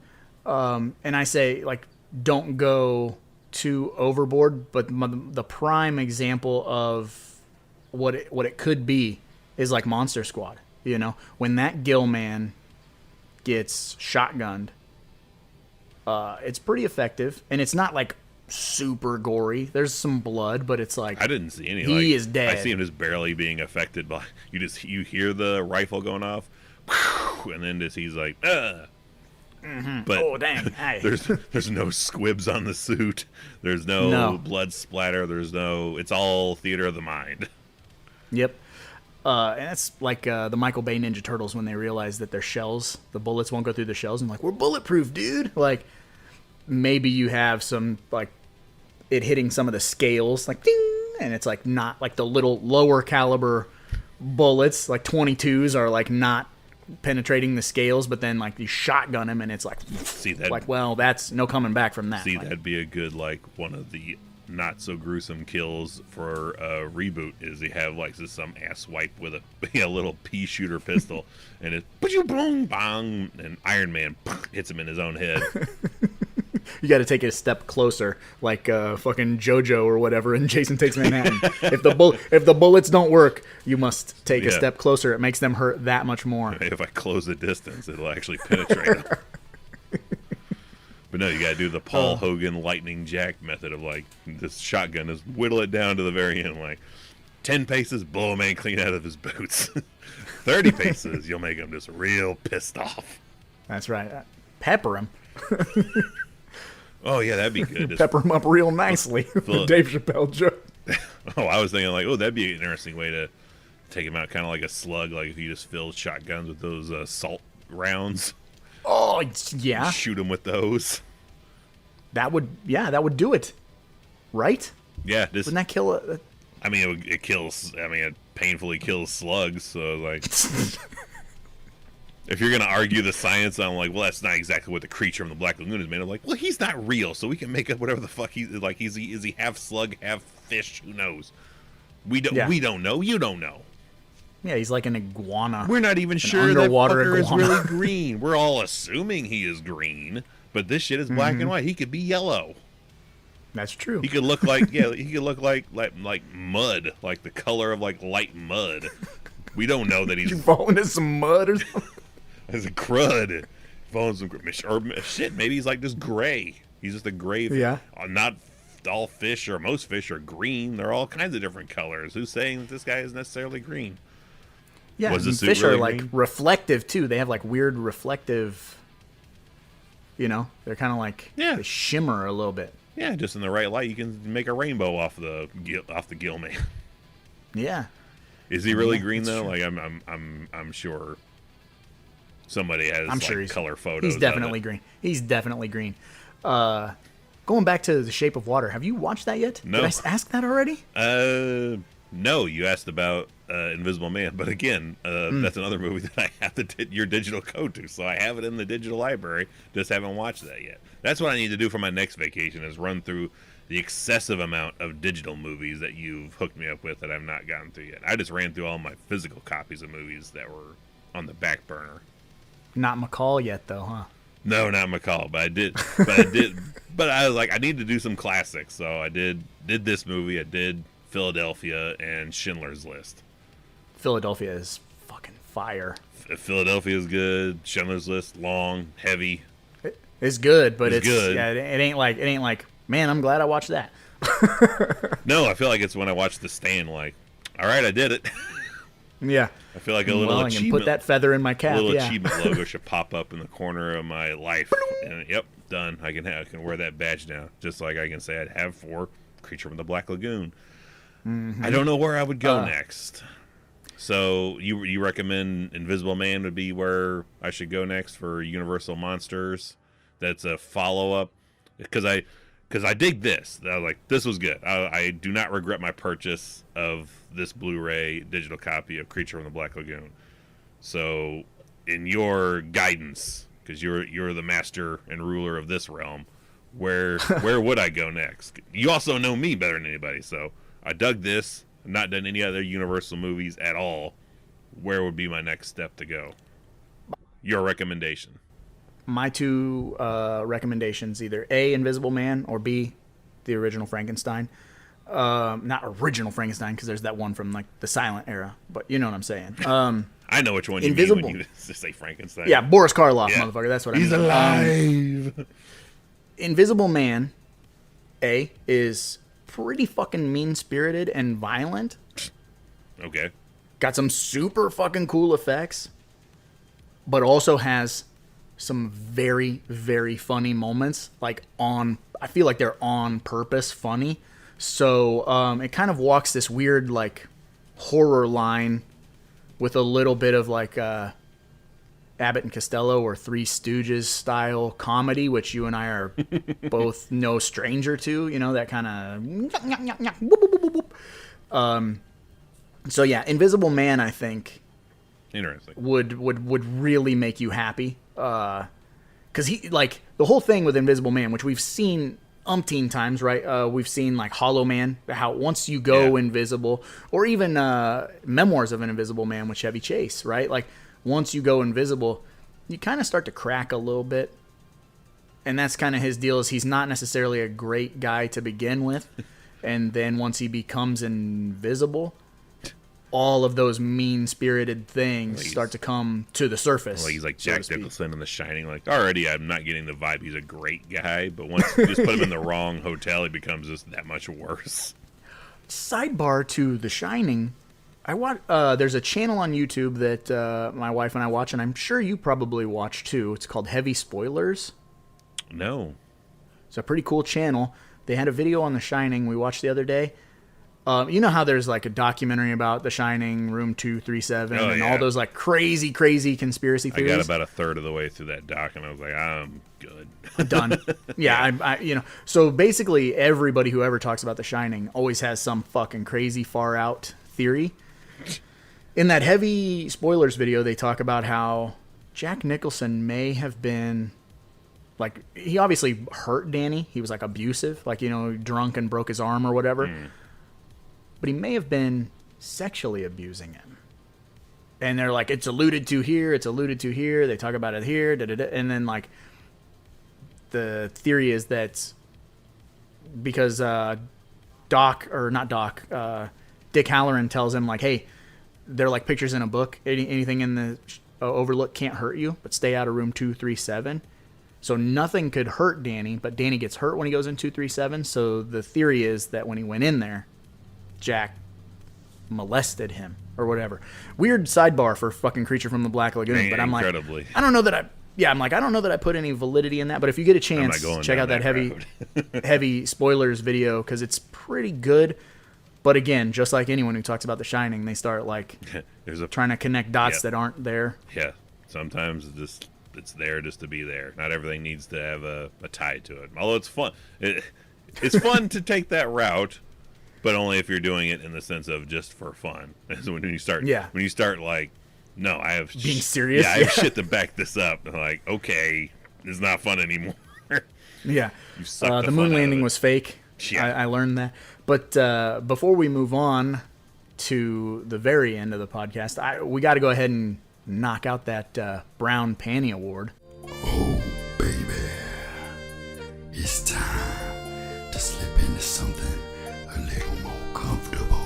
and I say like don't go too overboard, but the prime example of what it could be is like Monster Squad. When that Gill man gets shotgunned, it's pretty effective, and it's not like super gory. There's some blood, but it's like I didn't see any. He is dead. I see him just barely being affected by. You hear the rifle going off, and then he's like, But Oh, dang. Hey. there's no squibs on the suit. There's no blood splatter. There's no. It's all theater of the mind. Yep. And that's like the Michael Bay Ninja Turtles when they realize that their shells, the bullets won't go through the shells, and like, we're bulletproof, dude. Like, maybe you have some, like, it hitting some of the scales, like, ding, and it's like not like the little lower caliber bullets, like 22s are like not penetrating the scales, but then like you shotgun him and it's like, See that? like, well, that's no coming back from that. See, Like, that'd be a good, like, one of the not so gruesome kills for a reboot is they have like some ass wipe with a little pea shooter pistol and it boom bang and Iron Man hits him in his own head. you got to take it a step closer, like fucking JoJo or whatever in Jason Takes Manhattan. if the bullets don't work, you must take a step closer. It makes them hurt that much more. If I close the distance, it'll actually penetrate him. But no, you gotta do the Paul Hogan lightning jack method of like this shotgun is whittle it down to the very end, like 10 paces, blow a man clean out of his boots. 30 paces, you'll make him just real pissed off. That's right. Pepper him. Oh yeah, that'd be good. Just Pepper him up real nicely. The Dave Chappelle joke. Oh, I was thinking like, oh, that'd be an interesting way to take him out, kind of like a slug. Like if you just filled shotguns with those salt rounds. Oh yeah, Shoot him with those. that would do it, right? Yeah, just. Wouldn't that kill a? I mean, it kills. I mean, it painfully kills slugs. So like, if you're gonna argue the science on like, well, that's not exactly what the creature from the Black Lagoon is made of. Like, well, he's not real, so we can make up whatever the fuck he's like. Is he half slug, half fish? Who knows? We don't. Yeah. We don't know. You don't know. Yeah, he's like an iguana. We're not even sure that underwater fucker is iguana. really green. We're all assuming he is green, but this shit is black and white. He could be yellow. That's true. He could look like he could look like mud, like the color of like light mud. We don't know that he's You fall into some mud or something. as a crud. Falling some or shit. Maybe he's like just gray. He's just a gray. Yeah. Not all fish or most fish are green. They're all kinds of different colors. Who's saying that this guy is necessarily green? Yeah, Was the and suit fish really are like green? reflective too. They have like weird reflective. You know, they're kind of like Yeah. they shimmer a little bit. Yeah, just in the right light, you can make a rainbow off the gill man. Yeah. Is he really Yeah, green that's though? true. Like I'm sure somebody has I'm like sure color photos. He's of definitely it. green. He's definitely green. Going back to The Shape of Water, have you watched that yet? No. Did I ask that already? No, you asked about Invisible Man, but again, that's another movie that I have your digital code to, so I have it in the digital library. Just haven't watched that yet. That's what I need to do for my next vacation: is run through the excessive amount of digital movies that you've hooked me up with that I've not gotten through yet. I just ran through all my physical copies of movies that were on the back burner. Not McCall yet, though, huh? No, not McCall, but I did. But I was like, I need to do some classics, so I did this movie. I did Philadelphia and Schindler's List. Philadelphia is fucking fire. Philadelphia is good. Schindler's List, long, heavy. It's good, but It's good. Yeah, it ain't like. Man, I'm glad I watched that. No, I feel like it's when I watched The Stand. Like, all right, I did it. Yeah. I feel like a little Well, I can achievement. put that feather in my cap. little Yeah. achievement logo should pop up in the corner of my life. And, yep, done. I can wear that badge now, just like I can say I'd have for Creature from the Black Lagoon. I don't know where I would go next. So you recommend Invisible Man would be where I should go next for Universal Monsters? That's a follow up because I dig this. I was like, this was good. I do not regret my purchase of this Blu-ray digital copy of Creature from the Black Lagoon. So, in your guidance, because you're the master and ruler of this realm, where would I go next? You also know me better than anybody, so I dug this. I've not done any other Universal movies at all. Where would be my next step to go? Your recommendation. My two recommendations, either A, Invisible Man, or B, the original Frankenstein. Not original Frankenstein, because there's that one from like the silent era, but you know what I'm saying. I know which one you Invisible. mean when you say Frankenstein. Yeah, Boris Karloff, Yeah. motherfucker. That's what I He's mean. alive. Invisible Man, A, is pretty fucking mean-spirited and violent. Okay. Got some super fucking cool effects, but also has some very, very funny moments. Like I feel like they're on purpose funny. So it kind of walks this weird like horror line with a little bit of like Abbott and Costello or Three Stooges style comedy, which you and I are both no stranger to. You know, that kind of. So yeah, Invisible Man, I think, Interesting. would really make you happy. Because he, like, the whole thing with Invisible Man, which we've seen umpteen times, right? We've seen like Hollow Man, how once you go invisible, or even Memoirs of an Invisible Man with Chevy Chase, right? Like once you go invisible, you kind of start to crack a little bit. And that's kind of his deal, is he's not necessarily a great guy to begin with. And then once he becomes invisible, all of those mean-spirited things start to come to the surface. Like he's like Jack Nicholson in The Shining. Like, already I'm not getting the vibe he's a great guy, but once you just put him in the wrong hotel, he becomes just that much worse. Sidebar to The Shining, I watch. There's a channel on YouTube that my wife and I watch, and I'm sure you probably watch too. It's called Heavy Spoilers. No. It's a pretty cool channel. They had a video on The Shining we watched the other day. You know how there's like a documentary about The Shining, Room 237, and all those like crazy conspiracy theories. I got about a third of the way through that doc, and I was like, I'm good. Done. Yeah, I so basically everybody who ever talks about The Shining always has some fucking crazy far out theory. In that Heavy Spoilers video, they talk about how Jack Nicholson may have been, like, he obviously hurt Danny. He was like abusive, like, you know, drunk and broke his arm or whatever. But he may have been sexually abusing him. And they're like, it's alluded to here, it's alluded to here. They talk about it here, and then like the theory is that because Dick Halloran tells him like, hey, they're like pictures in a book. Anything in the overlook can't hurt you, but stay out of room 237. So nothing could hurt Danny, but Danny gets hurt when he goes in 237. So the theory is that when he went in there, Jack molested him or whatever. Weird sidebar for fucking Creature from the Black Lagoon, but I'm like, I don't know that I put any validity in that. But if you get a chance, check out that heavy spoilers video, because it's pretty good. But again, just like anyone who talks about The Shining, they start like trying to connect dots that aren't there. Yeah, sometimes it's there just to be there. Not everything needs to have a tie to it. Although it's fun. It's fun to take that route, but only if you're doing it in the sense of just for fun. So when you start like, no, I have being serious. Yeah, I have shit to back this up. I'm like, okay, it's not fun anymore. Yeah, the moon landing was fake. Yeah. I learned that. But before we move on to the very end of the podcast, we got to go ahead and knock out that Brown Panty Award. Oh, baby, it's time to slip into something a little more comfortable.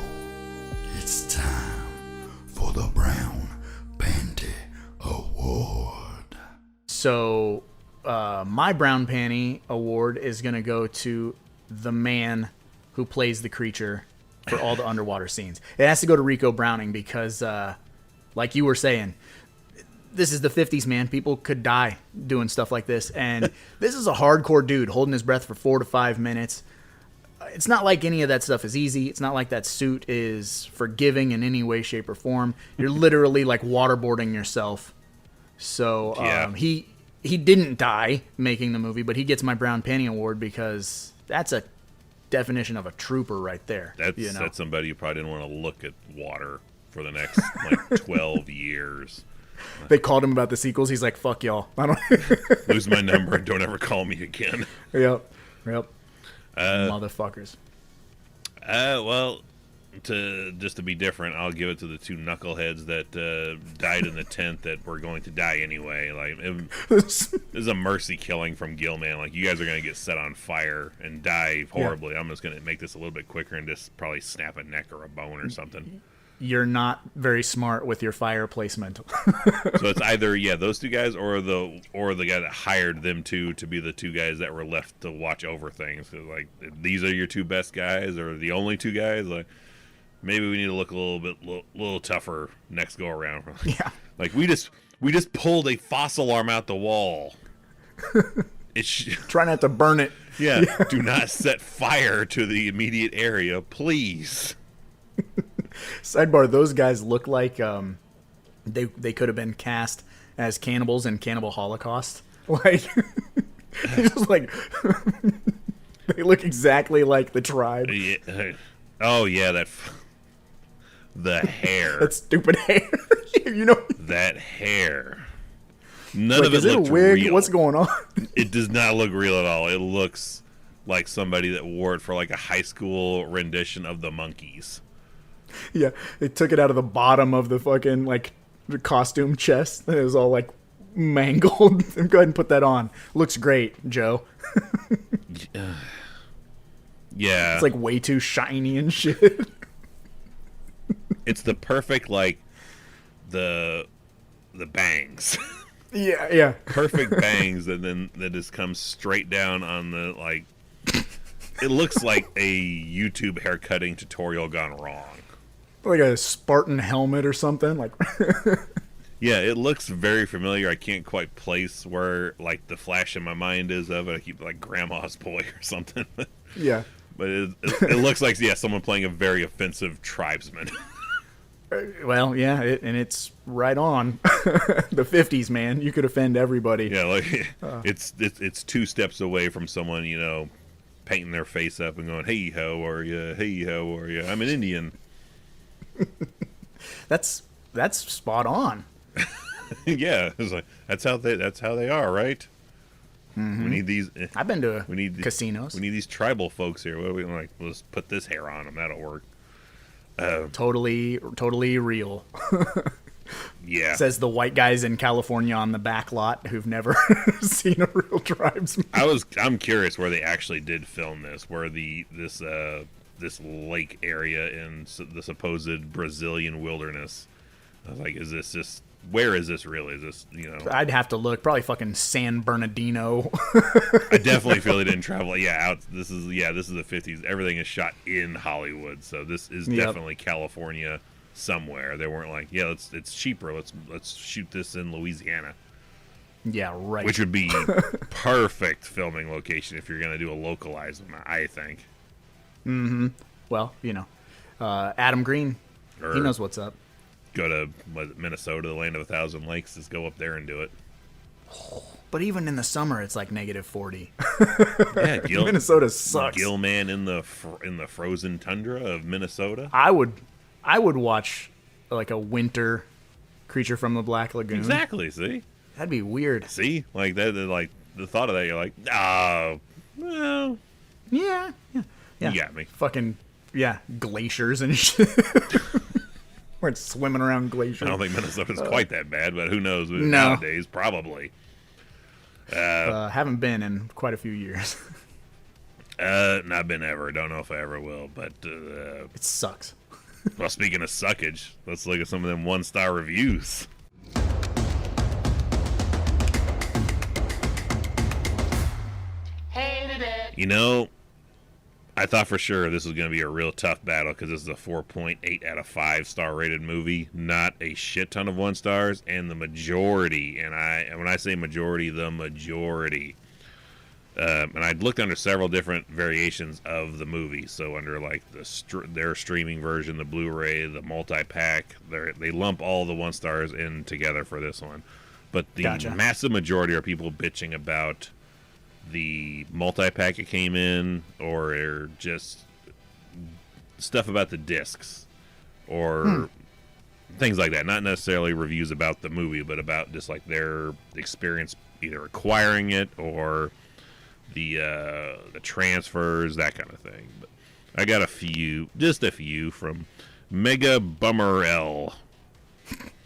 It's time for the Brown Panty Award. So, my Brown Panty Award is going to go to the man who plays the creature for all the underwater scenes. It has to go to Rico Browning because, like you were saying, this is the 50s, man. People could die doing stuff like this. And this is a hardcore dude holding his breath for 4 to 5 minutes. It's not like any of that stuff is easy. It's not like that suit is forgiving in any way, shape, or form. You're literally like waterboarding yourself. So he didn't die making the movie, but he gets my Brown Panty Award because that's a definition of a trooper right there. That's somebody who probably didn't want to look at water for the next like 12 years. They called him about the sequels. He's like, fuck y'all. I don't lose my number and don't ever call me again. Yep. Motherfuckers. Well, to be different, I'll give it to the 2 knuckleheads that died in the tent that were going to die anyway. Like, this is a mercy killing from Gilman. Like, you guys are going to get set on fire and die horribly. I'm just going to make this a little bit quicker and just probably snap a neck or a bone or something. You're not very smart with your fire placement. So it's either those 2 guys or the guy that hired them to be the 2 guys that were left to watch over things. So like, these are your 2 best guys or the only 2 guys. Like, maybe we need to look a little tougher next go around. Yeah. Like we just We just pulled a false alarm out the wall. Try not to burn it. Yeah, do not set fire to the immediate area, please. Sidebar: those guys look like they could have been cast as cannibals in Cannibal Holocaust. Like, just like they look exactly like the tribe. Yeah. Oh yeah, the hair. That stupid hair. You know that hair. None like, of it is it a looked wig? real. What's going on? It does not look real at all. It looks like somebody that wore it for like a high school rendition of the Monkees. Yeah, they took it out of the bottom of the fucking like the costume chest, and it was all like mangled. Go ahead and put that on. Looks great, Joe. Yeah, It's like way too shiny and shit. it's the perfect like the bangs. Yeah. Perfect bangs, and then that just comes straight down on the like. It looks like a YouTube haircutting tutorial gone wrong. Like a Spartan helmet or something. Like, Yeah, it looks very familiar. I can't quite place where like the flash in my mind is of it. I keep like Grandma's Boy or something. yeah. But it looks like someone playing a very offensive tribesman. Well, yeah, and it's right on. The 50s, man. You could offend everybody. Yeah, like it's 2 steps away from someone, you know, painting their face up and going, "Hey, how are you? Hey, how are you? I'm an Indian." That's spot on. Yeah, it's like that's how they are, right? Mm-hmm. We need these. I've been to we need casinos. We need these tribal folks here. What do we like? Let's put this hair on them. That'll work. Totally real. Yeah. Says the white guys in California on the back lot who've never seen a real tribesman. I'm curious where they actually did film this. Where this lake area in the supposed Brazilian wilderness. I was like, is this just where is this really? Is this, you know? I'd have to look. Probably fucking San Bernardino. I definitely feel they didn't travel. Yeah, out. This is the 50s. Everything is shot in Hollywood, so this is definitely California somewhere. They weren't like, yeah, it's cheaper. Let's shoot this in Louisiana. Yeah, right. Which would be perfect filming location if you're gonna do a localized one, I think. Mm-hmm. Well, you know, Adam Green, he knows what's up. Go to Minnesota, the land of 1,000 lakes. Just go up there and do it. But even in the summer, it's like -40. Yeah, Minnesota sucks. Gilman in the frozen tundra of Minnesota. I would watch like a winter Creature from the Black Lagoon. Exactly. See, that'd be weird. See, like that. Like the thought of that, you're like, oh, well, yeah. You got me. Fucking glaciers and shit. We're swimming around glaciers. I don't think Minnesota's quite that bad, but who knows? Nowadays, probably. Haven't been in quite a few years. Not been ever. Don't know if I ever will, but it sucks. Well, speaking of suckage, let's look at some of them 1-star reviews. Hated it. You know, I thought for sure this was going to be a real tough battle because this is a 4.8 out of 5-star rated movie, not a shit ton of 1 stars, and the majority, and when I say majority, the majority. And I'd looked under several different variations of the movie, so under like their streaming version, the Blu-ray, the multi-pack, they lump all the 1 stars in together for this one. But the massive majority are people bitching about the multi-pack it came in, or just stuff about the discs, or things like that. Not necessarily reviews about the movie, but about just like their experience either acquiring it or the transfers, that kind of thing. But I got just a few from Mega Bummer L.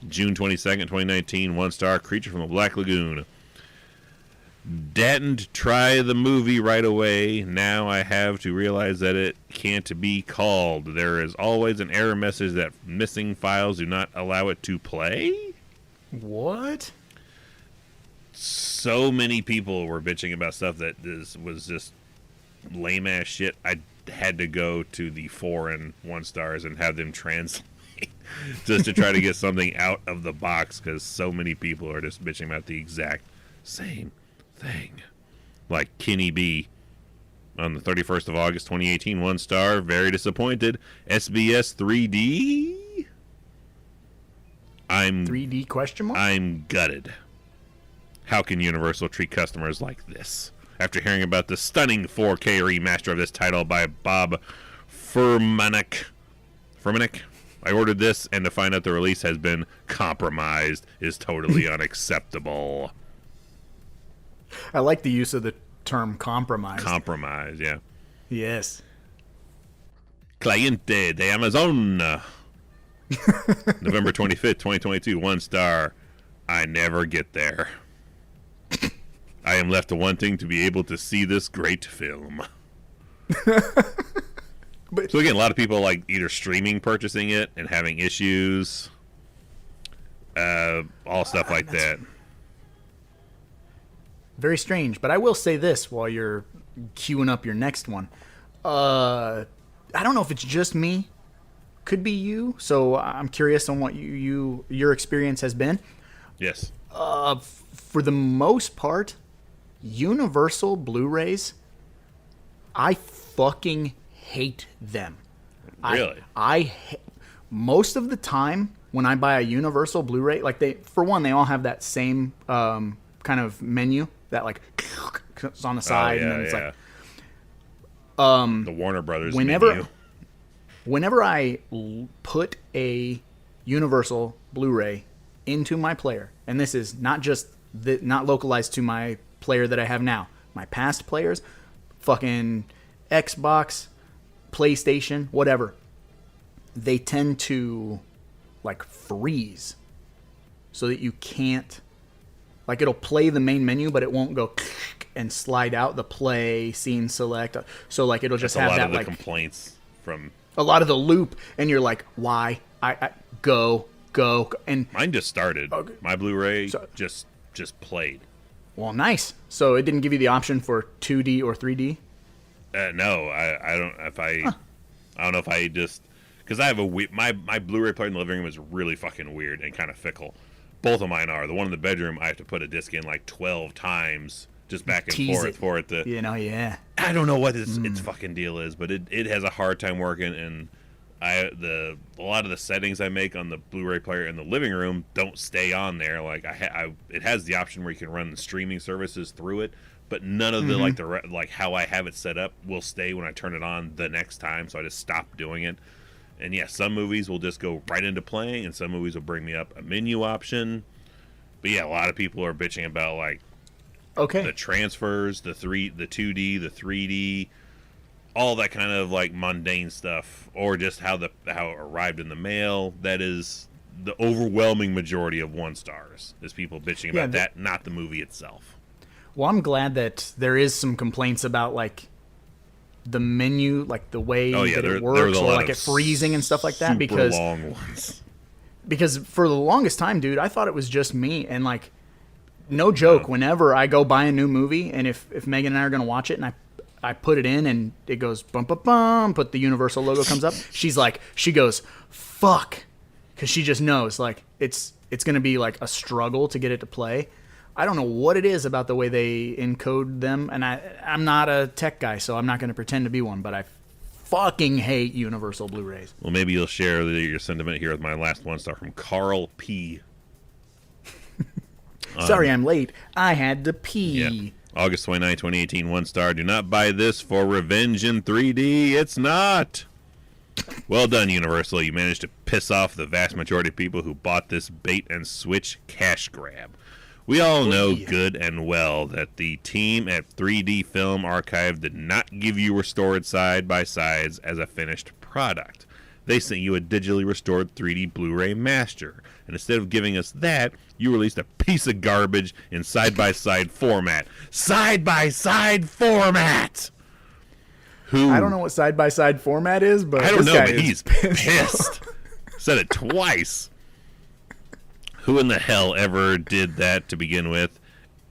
June 22nd, 2019, 1 star, Creature from the Black Lagoon. Didn't try the movie right away. Now I have to realize that it can't be called. There is always an error message that missing files do not allow it to play. What? So many people were bitching about stuff that was just lame ass shit. I had to go to the foreign 1 stars and have them translate just to try to get something out of the box because so many people are just bitching about the exact same thing. Like Kenny B on the 31st of August 2018, 1 star, very disappointed. SBS 3D? I'm 3D question mark? I'm gutted. How can Universal treat customers like this? After hearing about the stunning 4K remaster of this title by Bob Furmanek, I ordered this, and to find out the release has been compromised is totally unacceptable. I like the use of the term compromise. Compromise, yeah. Yes. Cliente de Amazon. November 25th, 2022, 1 star. I never get there. I am left wanting to be able to see this great film. So again, a lot of people like either streaming purchasing it and having issues. All stuff like that. Very strange, but I will say this while you're queuing up your next one. I don't know if it's just me. Could be you. So I'm curious on what your experience has been. Yes. For the most part, Universal Blu-rays, I fucking hate them. Really? Most of the time when I buy a Universal Blu-ray, like they all have that same kind of menu that like it's on the side and then it's like the Warner Brothers menu. Whenever I put a Universal Blu-ray into my player, and this is not just not localized to my player that I have now, my past players, fucking Xbox, PlayStation, whatever, they tend to like freeze so that you can't, like, it'll play the main menu but it won't go and slide out the play, scene select, so like it'll just That's have a lot that of the like complaints from a lot of the loop, and you're like, why? I go, and mine just started. Okay. My Blu-ray So- just played. well, nice. So it didn't give you the option for 2D or 3D? No, I don't. I don't know if I just because I have my Blu-ray player in the living room is really fucking weird and kind of fickle. Both of mine are. The one in the bedroom, I have to put a disc in like 12 times just back and Tease forth it. for it to. You know, yeah. I don't know what its fucking deal is, but it has a hard time working, and a lot of the settings I make on the Blu-ray player in the living room don't stay on there. Like it has the option where you can run the streaming services through it, but none of the like how I have it set up will stay when I turn it on the next time. So I just stopped doing it. And yeah, some movies will just go right into playing, and some movies will bring me up a menu option. But yeah, a lot of people are bitching about like the transfers, the 2D, the 3D, all that kind of like mundane stuff, or just how it arrived in the mail. That is the overwhelming majority of 1 stars is people bitching about that, not the movie itself. Well, I'm glad that there is some complaints about like the menu, like the way that it works, or like it freezing and stuff like that. Super Because long ones. Because for the longest time, dude, I thought it was just me. And like, no joke, whenever I go buy a new movie, and if Megan and I are gonna watch it, and I put it in, and it goes bum bum bum, but the Universal logo comes up, she goes fuck, because she just knows like it's gonna be like a struggle to get it to play. I don't know what it is about the way they encode them, and I'm not a tech guy, so I'm not going to pretend to be one, but I fucking hate Universal Blu-rays. Well, maybe you'll share your sentiment here with my last 1 star from Carl P. Sorry I'm late. I had to pee. Yeah. August 29, 2018, 1 star. Do not buy this for revenge in 3D. It's not. Well done, Universal. You managed to piss off the vast majority of people who bought this bait and switch cash grab. We all know good and well that the team at 3D Film Archive did not give you restored side-by-sides as a finished product. They sent you a digitally restored 3D Blu-ray master, and instead of giving us that, you released a piece of garbage in side-by-side format. Side-by-side format! I don't know what side-by-side format is, but I don't this know, guy but is he's pissed. Said it twice. Who in the hell ever did that to begin with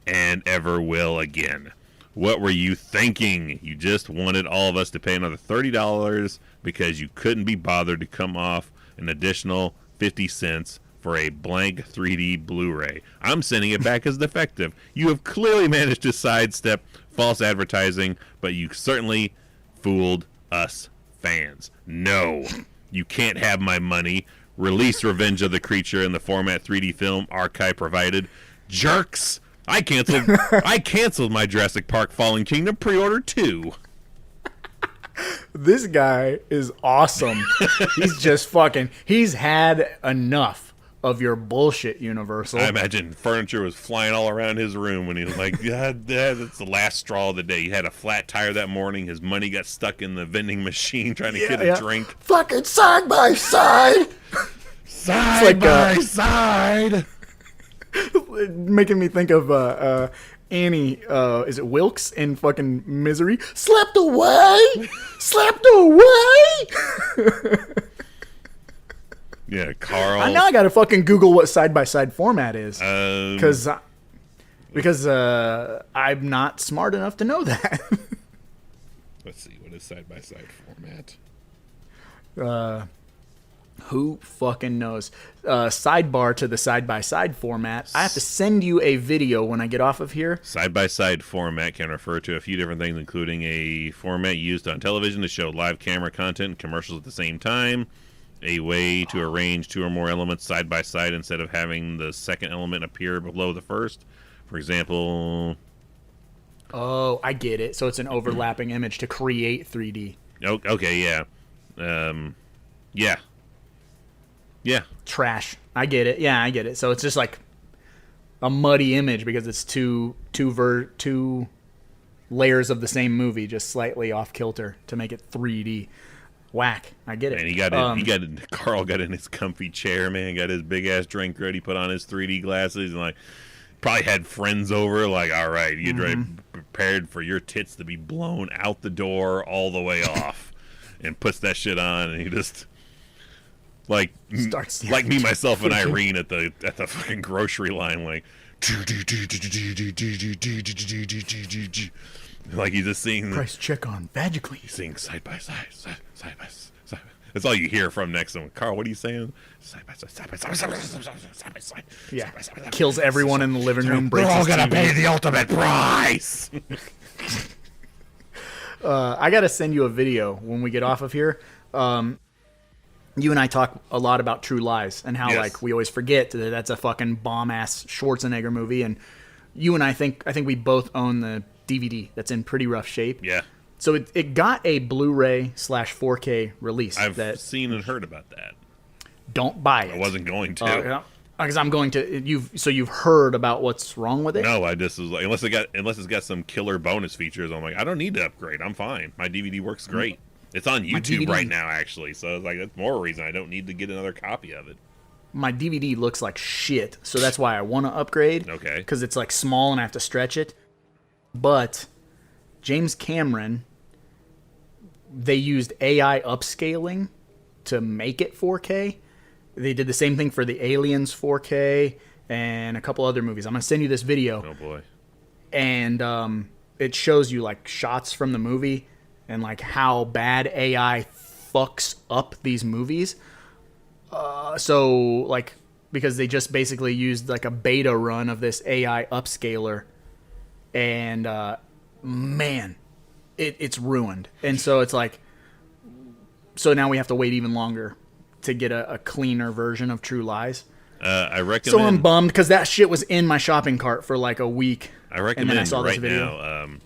and ever will again? What were you thinking? You just wanted all of us to pay another $30 because you couldn't be bothered to come off an additional 50 cents for a blank 3D Blu-ray. I'm sending it back as defective. You have clearly managed to sidestep false advertising, but you certainly fooled us fans. No, you can't have my money. Release Revenge of the Creature in the format 3D film archive provided. Jerks! I canceled my Jurassic Park Fallen Kingdom pre-order too. This guy is awesome. He's just fucking. He's had enough of your bullshit, Universal. I imagine furniture was flying all around his room when he was like, yeah, that's the last straw of the day. He had a flat tire that morning. His money got stuck in the vending machine trying to get a drink. Fucking side by side. Side by side. Making me think of Annie, is it Wilkes in fucking Misery? Slept away! Slept away! Yeah, Carl. Now I gotta fucking Google what side-by-side format is. Because I'm not smart enough to know that. Let's see, what is side-by-side format? Who fucking knows? Sidebar to the side-by-side format. I have to send you a video when I get off of here. Side-by-side format can refer to a few different things, including a format used on television to show live camera content and commercials at the same time, a way to arrange two or more elements side by side instead of having the second element appear below the first. For example... Oh, I get it. So it's an overlapping image to create 3D. Okay, yeah. Yeah. Yeah. Trash. I get it. Yeah, I get it. So it's just like a muddy image because it's two layers of the same movie, just slightly off kilter to make it 3D. Whack. I get it. And Carl got in his comfy chair, man, got his big ass drink ready, put on his 3D glasses, and like probably had friends over, like, all right, you prepared for your tits to be blown out the door all the way off, and puts that shit on, and he just like me, myself, and Irene at the fucking grocery line, like like he's just seeing price check on Vagically. He's seeing side by side. That's all you hear from next to him. Carl, what are you saying? Side by side. Yeah. Kills everyone in the living room. They're all gonna pay the ultimate price. I gotta send you a video when we get off of here. You and I talk a lot about True Lies and how like we always forget that that's a fucking bomb ass Schwarzenegger movie. And you and I think we both own the DVD that's in pretty rough shape. Yeah. So it got a Blu-ray / 4K release. I've seen and heard about that. Don't buy it. I wasn't going to. Because I'm going to. You've heard about what's wrong with it? No, I just was like, unless it's got some killer bonus features, I'm like, I don't need to upgrade. I'm fine. My DVD works great. It's on YouTube right now, actually. So it's like that's more reason I don't need to get another copy of it. My DVD looks like shit, so that's why I want to upgrade. Okay. Because it's like small and I have to stretch it. But James Cameron, they used AI upscaling to make it 4K. They did the same thing for the Aliens 4K and a couple other movies. I'm going to send you this video. Oh, boy. And it shows you like shots from the movie and like how bad AI fucks up these movies. So like, because they just basically used like a beta run of this AI upscaler. And man, it's ruined. And so it's like, so now we have to wait even longer to get a cleaner version of True Lies. I recommend. So I'm bummed because that shit was in my shopping cart for like a week. I recommend and then I saw this video. Now,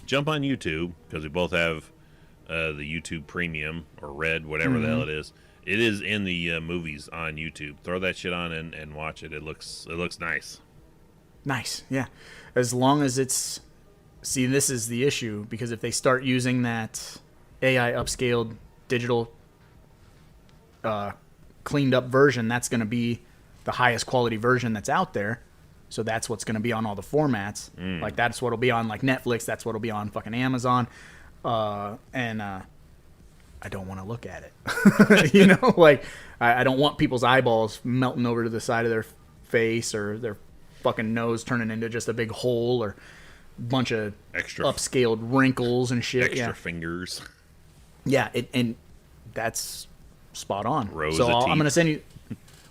jump on YouTube because we both have the YouTube Premium or Red, whatever the hell it is. It is in the movies on YouTube. Throw that shit on and watch it. It looks nice. Nice, yeah. As long as it's... See, this is the issue, because if they start using that AI upscaled digital cleaned up version, that's going to be the highest quality version that's out there. So that's what's going to be on all the formats. Like, that's what'll be on, like, Netflix. That's what'll be on fucking Amazon. And I don't want to look at it. You know? Like, I don't want people's eyeballs melting over to the side of their face or their fucking nose turning into just a big hole or a bunch of extra upscaled wrinkles and shit. Extra fingers. Yeah, and that's spot on. Rows of I'm teeth. gonna send you.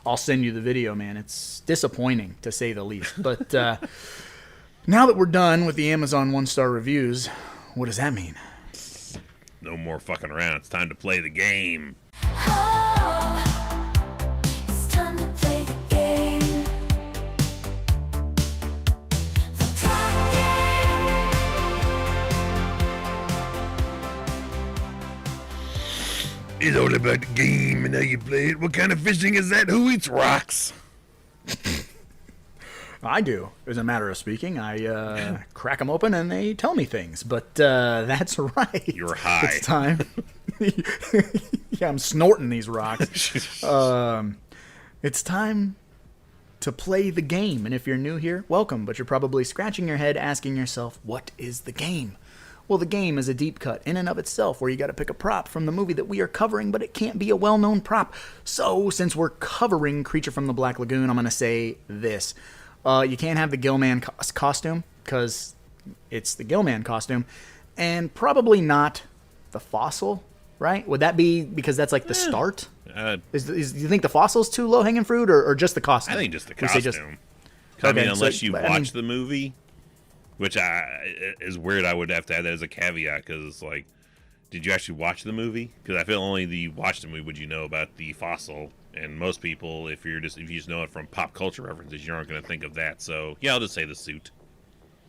I'll send you the video, man. It's disappointing to say the least. But now that we're done with the Amazon 1-star reviews, what does that mean? No more fucking around. It's time to play the game. It's time to play the game. The prop game. It's all about the game and how you play it. What kind of fishing is that? Who eats rocks? I do. As a matter of speaking, I crack them open and they tell me things. But that's right. You're high. It's time. Yeah, I'm snorting these rocks. It's time to play the game. And if you're new here, welcome. But you're probably scratching your head asking yourself, what is the game? Well, the game is a deep cut in and of itself where you got to pick a prop from the movie that we are covering, but it can't be a well-known prop. So, since we're covering Creature from the Black Lagoon, I'm going to say this. You can't have the Gillman costume because it's the Gillman costume, and probably not the fossil, right? Would that be because that's like the start? Do you think the fossil's too low-hanging fruit or just the costume? I think just the We say costume. I mean, Okay, unless so- you but, I mean- watch the movie, which is weird. I would have to add that as a caveat because it's like, did you actually watch the movie? Because I feel only the watch the movie would you know about the fossil, and most people, if you just know it from pop culture references, you aren't going to think of that. So yeah, I'll just say the suit.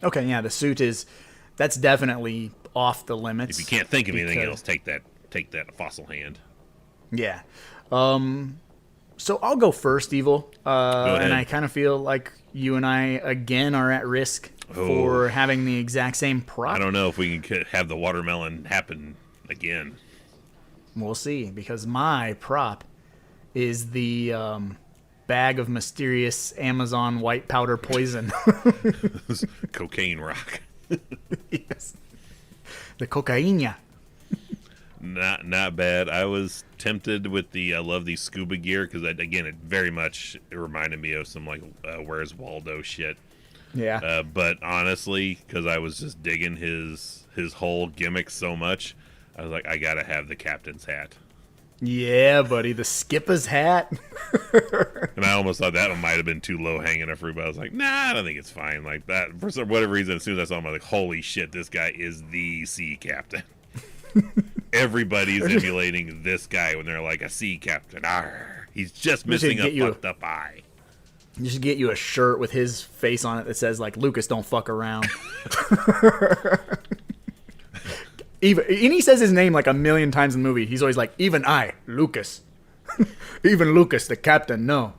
Okay, yeah, the suit that's definitely off the limits. If you can't think of anything because- else, take that fossil hand. Yeah. So I'll go first, Evil. ahead. And I kind of feel like you and I, again, are at risk for having the exact same prop. I don't know if we can have the watermelon happen again. We'll see, because my prop is the bag of mysterious Amazon white powder poison. Cocaine rock. Yes. The cocaína. Not bad. I was tempted with the I love the scuba gear because again it very much reminded me of some like Where's Waldo shit. Yeah. But honestly, because I was just digging his whole gimmick so much, I was like, I gotta have the captain's hat. Yeah, buddy. The skipper's hat. And I almost thought that one might have been too low hanging fruit, but I was like, nah, I don't think it's fine. Like that for whatever reason, as soon as I saw him, I was like, holy shit, this guy is the sea captain. Everybody's emulating this guy when they're like a sea captain. Arr, he's just missing a fucked up eye. You should get you a shirt with his face on it that says, like, Lucas, don't fuck around. And he says his name like a million times in the movie. He's always like, even I, Lucas. Even Lucas, the captain, no.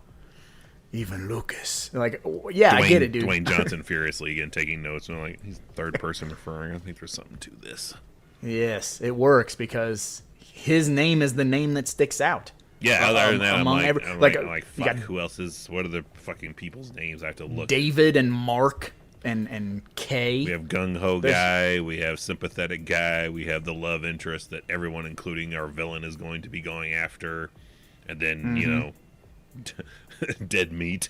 Even Lucas. Like, yeah, I get it, dude. Dwayne Johnson furiously again taking notes. And I'm like, he's third person referring. I think there's something to this. Yes, it works because his name is the name that sticks out. Yeah, other than that, I'm like, you fuck, got who else is, what are the fucking people's names? I have to look. David and Mark and Kay. We have Gung Ho guy, we have sympathetic guy, we have the love interest that everyone, including our villain, is going to be going after, and then you know, dead meat,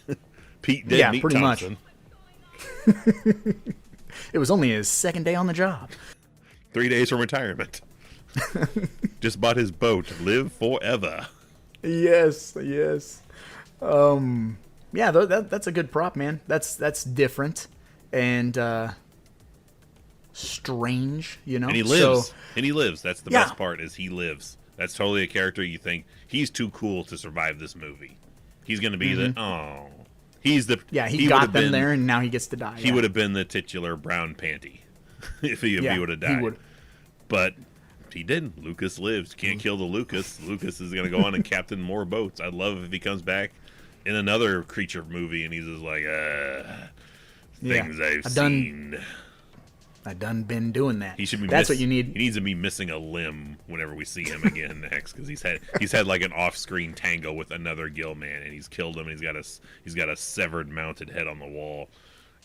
Pete Dead Meat pretty Thompson. Much. It was only his second day on the job. 3 days from retirement. Just bought his boat. Live forever. Yes. Yeah, that's a good prop, man. That's different and strange, you know. And he lives. So, That's the Yeah. best part is he lives. That's totally a character you think he's too cool to survive this movie. He's going to be he's the he got them there, and now he gets to die. He would have been the titular brown panty if he would have died. He would. But he didn't. Lucas lives. Can't kill the Lucas. Lucas is going to go on and captain more boats. I'd love if he comes back in another creature movie and he's just like, things I've seen. I done been doing that. He should be. That's what you need. He needs to be missing a limb whenever we see him again next, because he's had like an off-screen tango with another Gill man, and he's killed him. And he's got a severed mounted head on the wall,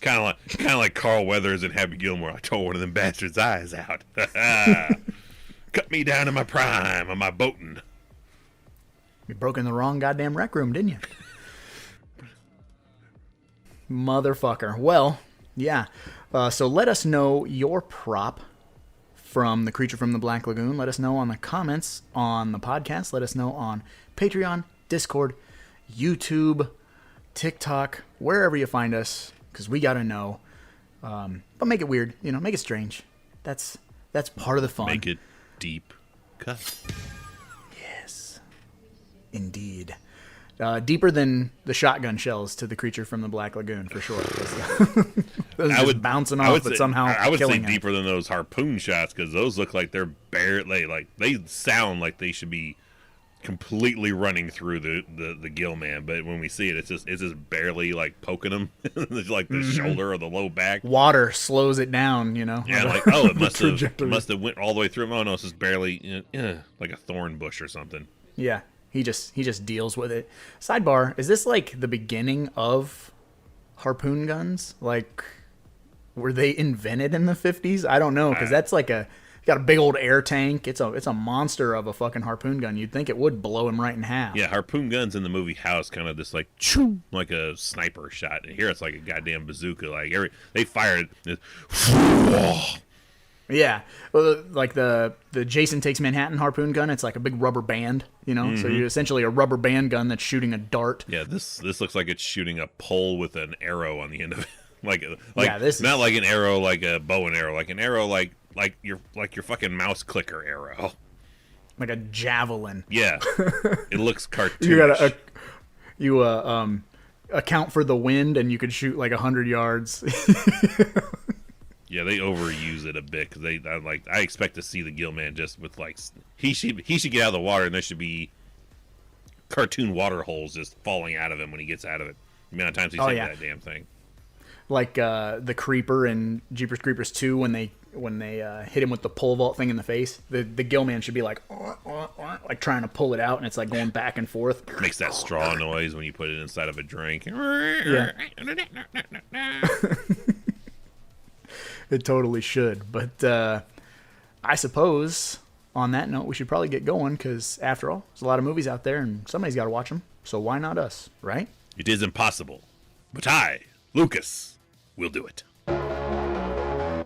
kind of like Carl Weathers and Happy Gilmore. I tore one of them bastards' eyes out. Cut me down in my prime on my boating. You broke in the wrong goddamn rec room, didn't you? Motherfucker. Well, yeah. So let us know your prop from The Creature from the Black Lagoon. Let us know on the comments on the podcast. Let us know on Patreon, Discord, YouTube, TikTok, wherever you find us, because we got to know. But make it weird, make it strange. That's part of the fun. Make it deep cut. Yes, indeed. Deeper than the shotgun shells to The Creature from the Black Lagoon, for sure. Those are just bouncing off, but somehow I would say killing him. deeper than those harpoon shots, because those look like they're barely, they sound like they should be completely running through the gill man, but when we see it, it's just barely like poking him, like the shoulder or the low back. Water slows it down, Yeah, like it must have went all the way through him. Oh no, it's just barely, like a thorn bush or something. Yeah, he just deals with it. Sidebar: is this like the beginning of harpoon guns? Like, were they invented in the 50s? I don't know, because that's like got a big old air tank. It's a monster of a fucking harpoon gun. You'd think it would blow him right in half. Yeah, harpoon guns in the movie House kind of just like choo, like a sniper shot. And here it's like a goddamn bazooka. Like they fired it. Yeah, well, like the Jason Takes Manhattan harpoon gun. It's like a big rubber band, So you're essentially a rubber band gun that's shooting a dart. Yeah, this looks like it's shooting a pole with an arrow on the end of it. like this not like an arrow like a bow and arrow, like an arrow like your fucking mouse clicker arrow. Like a javelin. Yeah, it looks cartoonish. You gotta account for the wind, and you could shoot like 100 yards. Yeah, they overuse it a bit, because I expect to see the gill man just with like he should get out of the water, and there should be cartoon water holes just falling out of him when he gets out of it. The amount of times he's hit that damn thing. Like the Creeper in Jeepers Creepers 2 when they hit him with the pole vault thing in the face. The gill man should be like trying to pull it out, and it's like going back and forth. Makes that straw noise when you put it inside of a drink. Yeah. It totally should. But I suppose on that note, we should probably get going, because after all, there's a lot of movies out there, and somebody's got to watch them. So why not us, right? It is impossible, but I, Lucas, will do it. I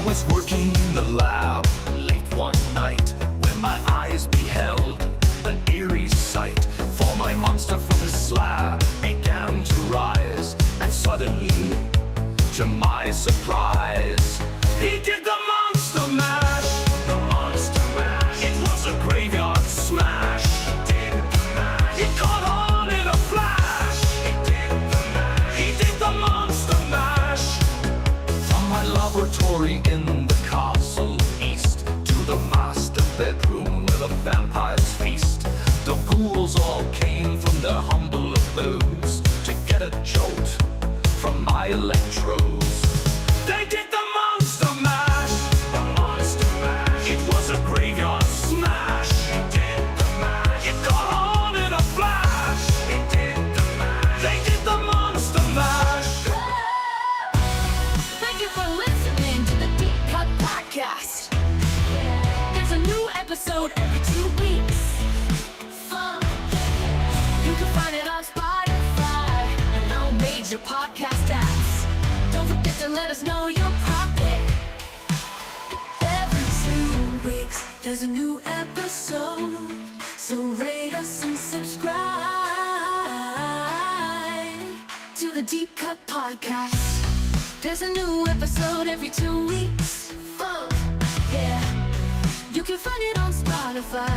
was working in the lab late one night when my eyes beheld an eerie sight. For my monster from the slab began to rise, and suddenly, to my surprise, he did the monster mash. The monster mash. It was a graveyard smash. He did the mash. It caught on in a flash. He did the mash. He did the monster mash. From my laboratory in the castle east to the master bedroom where the vampires feast, the ghouls all came from their humble abodes to get a jolt from my electrodes. They did the monster mash. The monster mash. It was a graveyard smash. It did the mash. It caught on in a flash. It did the mash. They did the monster mash. Thank you for listening to the Deep Cut Podcast. There's a new episode every 2 weeks. You can find it on Spotify and all major podcast apps. Don't forget to let us know your prop pick. Every 2 weeks, there's a new episode. So rate us and subscribe to the Deep Cut Podcast. There's a new episode every 2 weeks. Yeah. You can find it on Spotify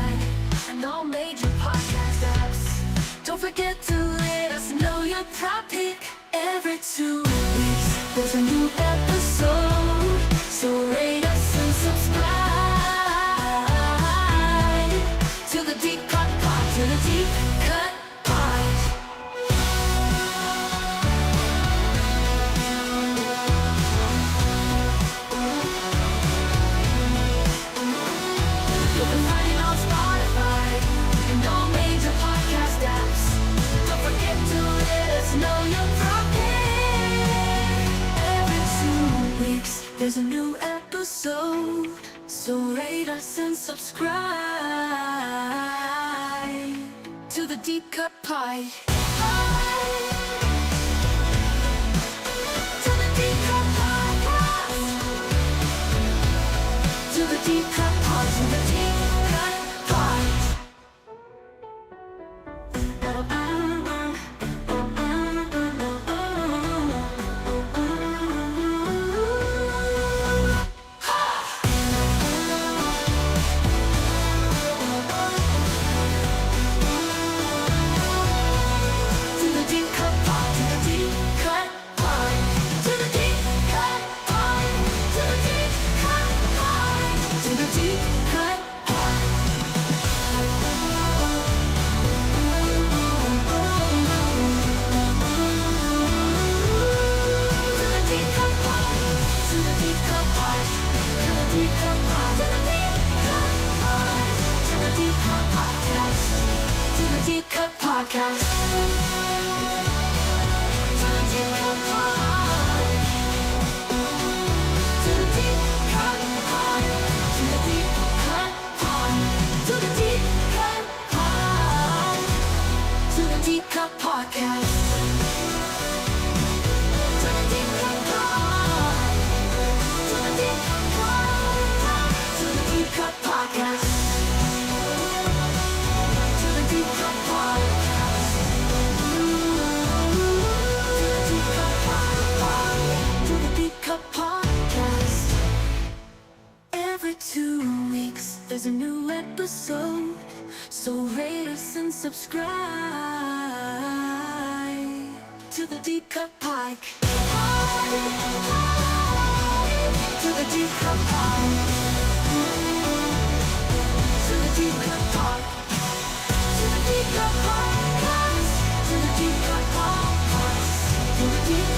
and all major podcast apps. Don't forget to let us know your prop pick. Every 2 weeks, there's a new episode. So rate us and subscribe to the Deep Cut Pod, to the Deep Cut Pod. You can find it on Spotify and all major podcast apps. Don't forget to let us know your prop pick. subscribe to the Deep Cut Pie. To the Deep Cut Podcast. To the Deep Cut Pod. To the Deep Cut Pod. To the Deep Cut Pod. To the Deep Cut Pod. To the Deep Cut Pod. To the Deep Cut Pod. To the Deep Cut Pod. To the Deep Cut Pod. To the Deep Cut Pod. To the Deep Cut Pod. To the Deep Cut Pod. To the Deep Cut Podcast. To the Deep Cut Podcast. To the Deep Cut Pod. To the Deep Cut Pod. To the Deep Cut Pod. To the Deep Cut Pod. To the Deep Cut Podcast. To the Deep Cut Pod. To the Deep Cut. To the Deep Cut Podcast. To the Deep Cut Podcast. To the Deep Cut Podcast. Every 2 weeks there's a new episode, so rate us and subscribe to the Deep Cut Podcast. To the Deep Cut Podcast. To the Deep Cut Podcast. To the Deep Cut Podcast. To the Deep Cut Podcast. To the Deep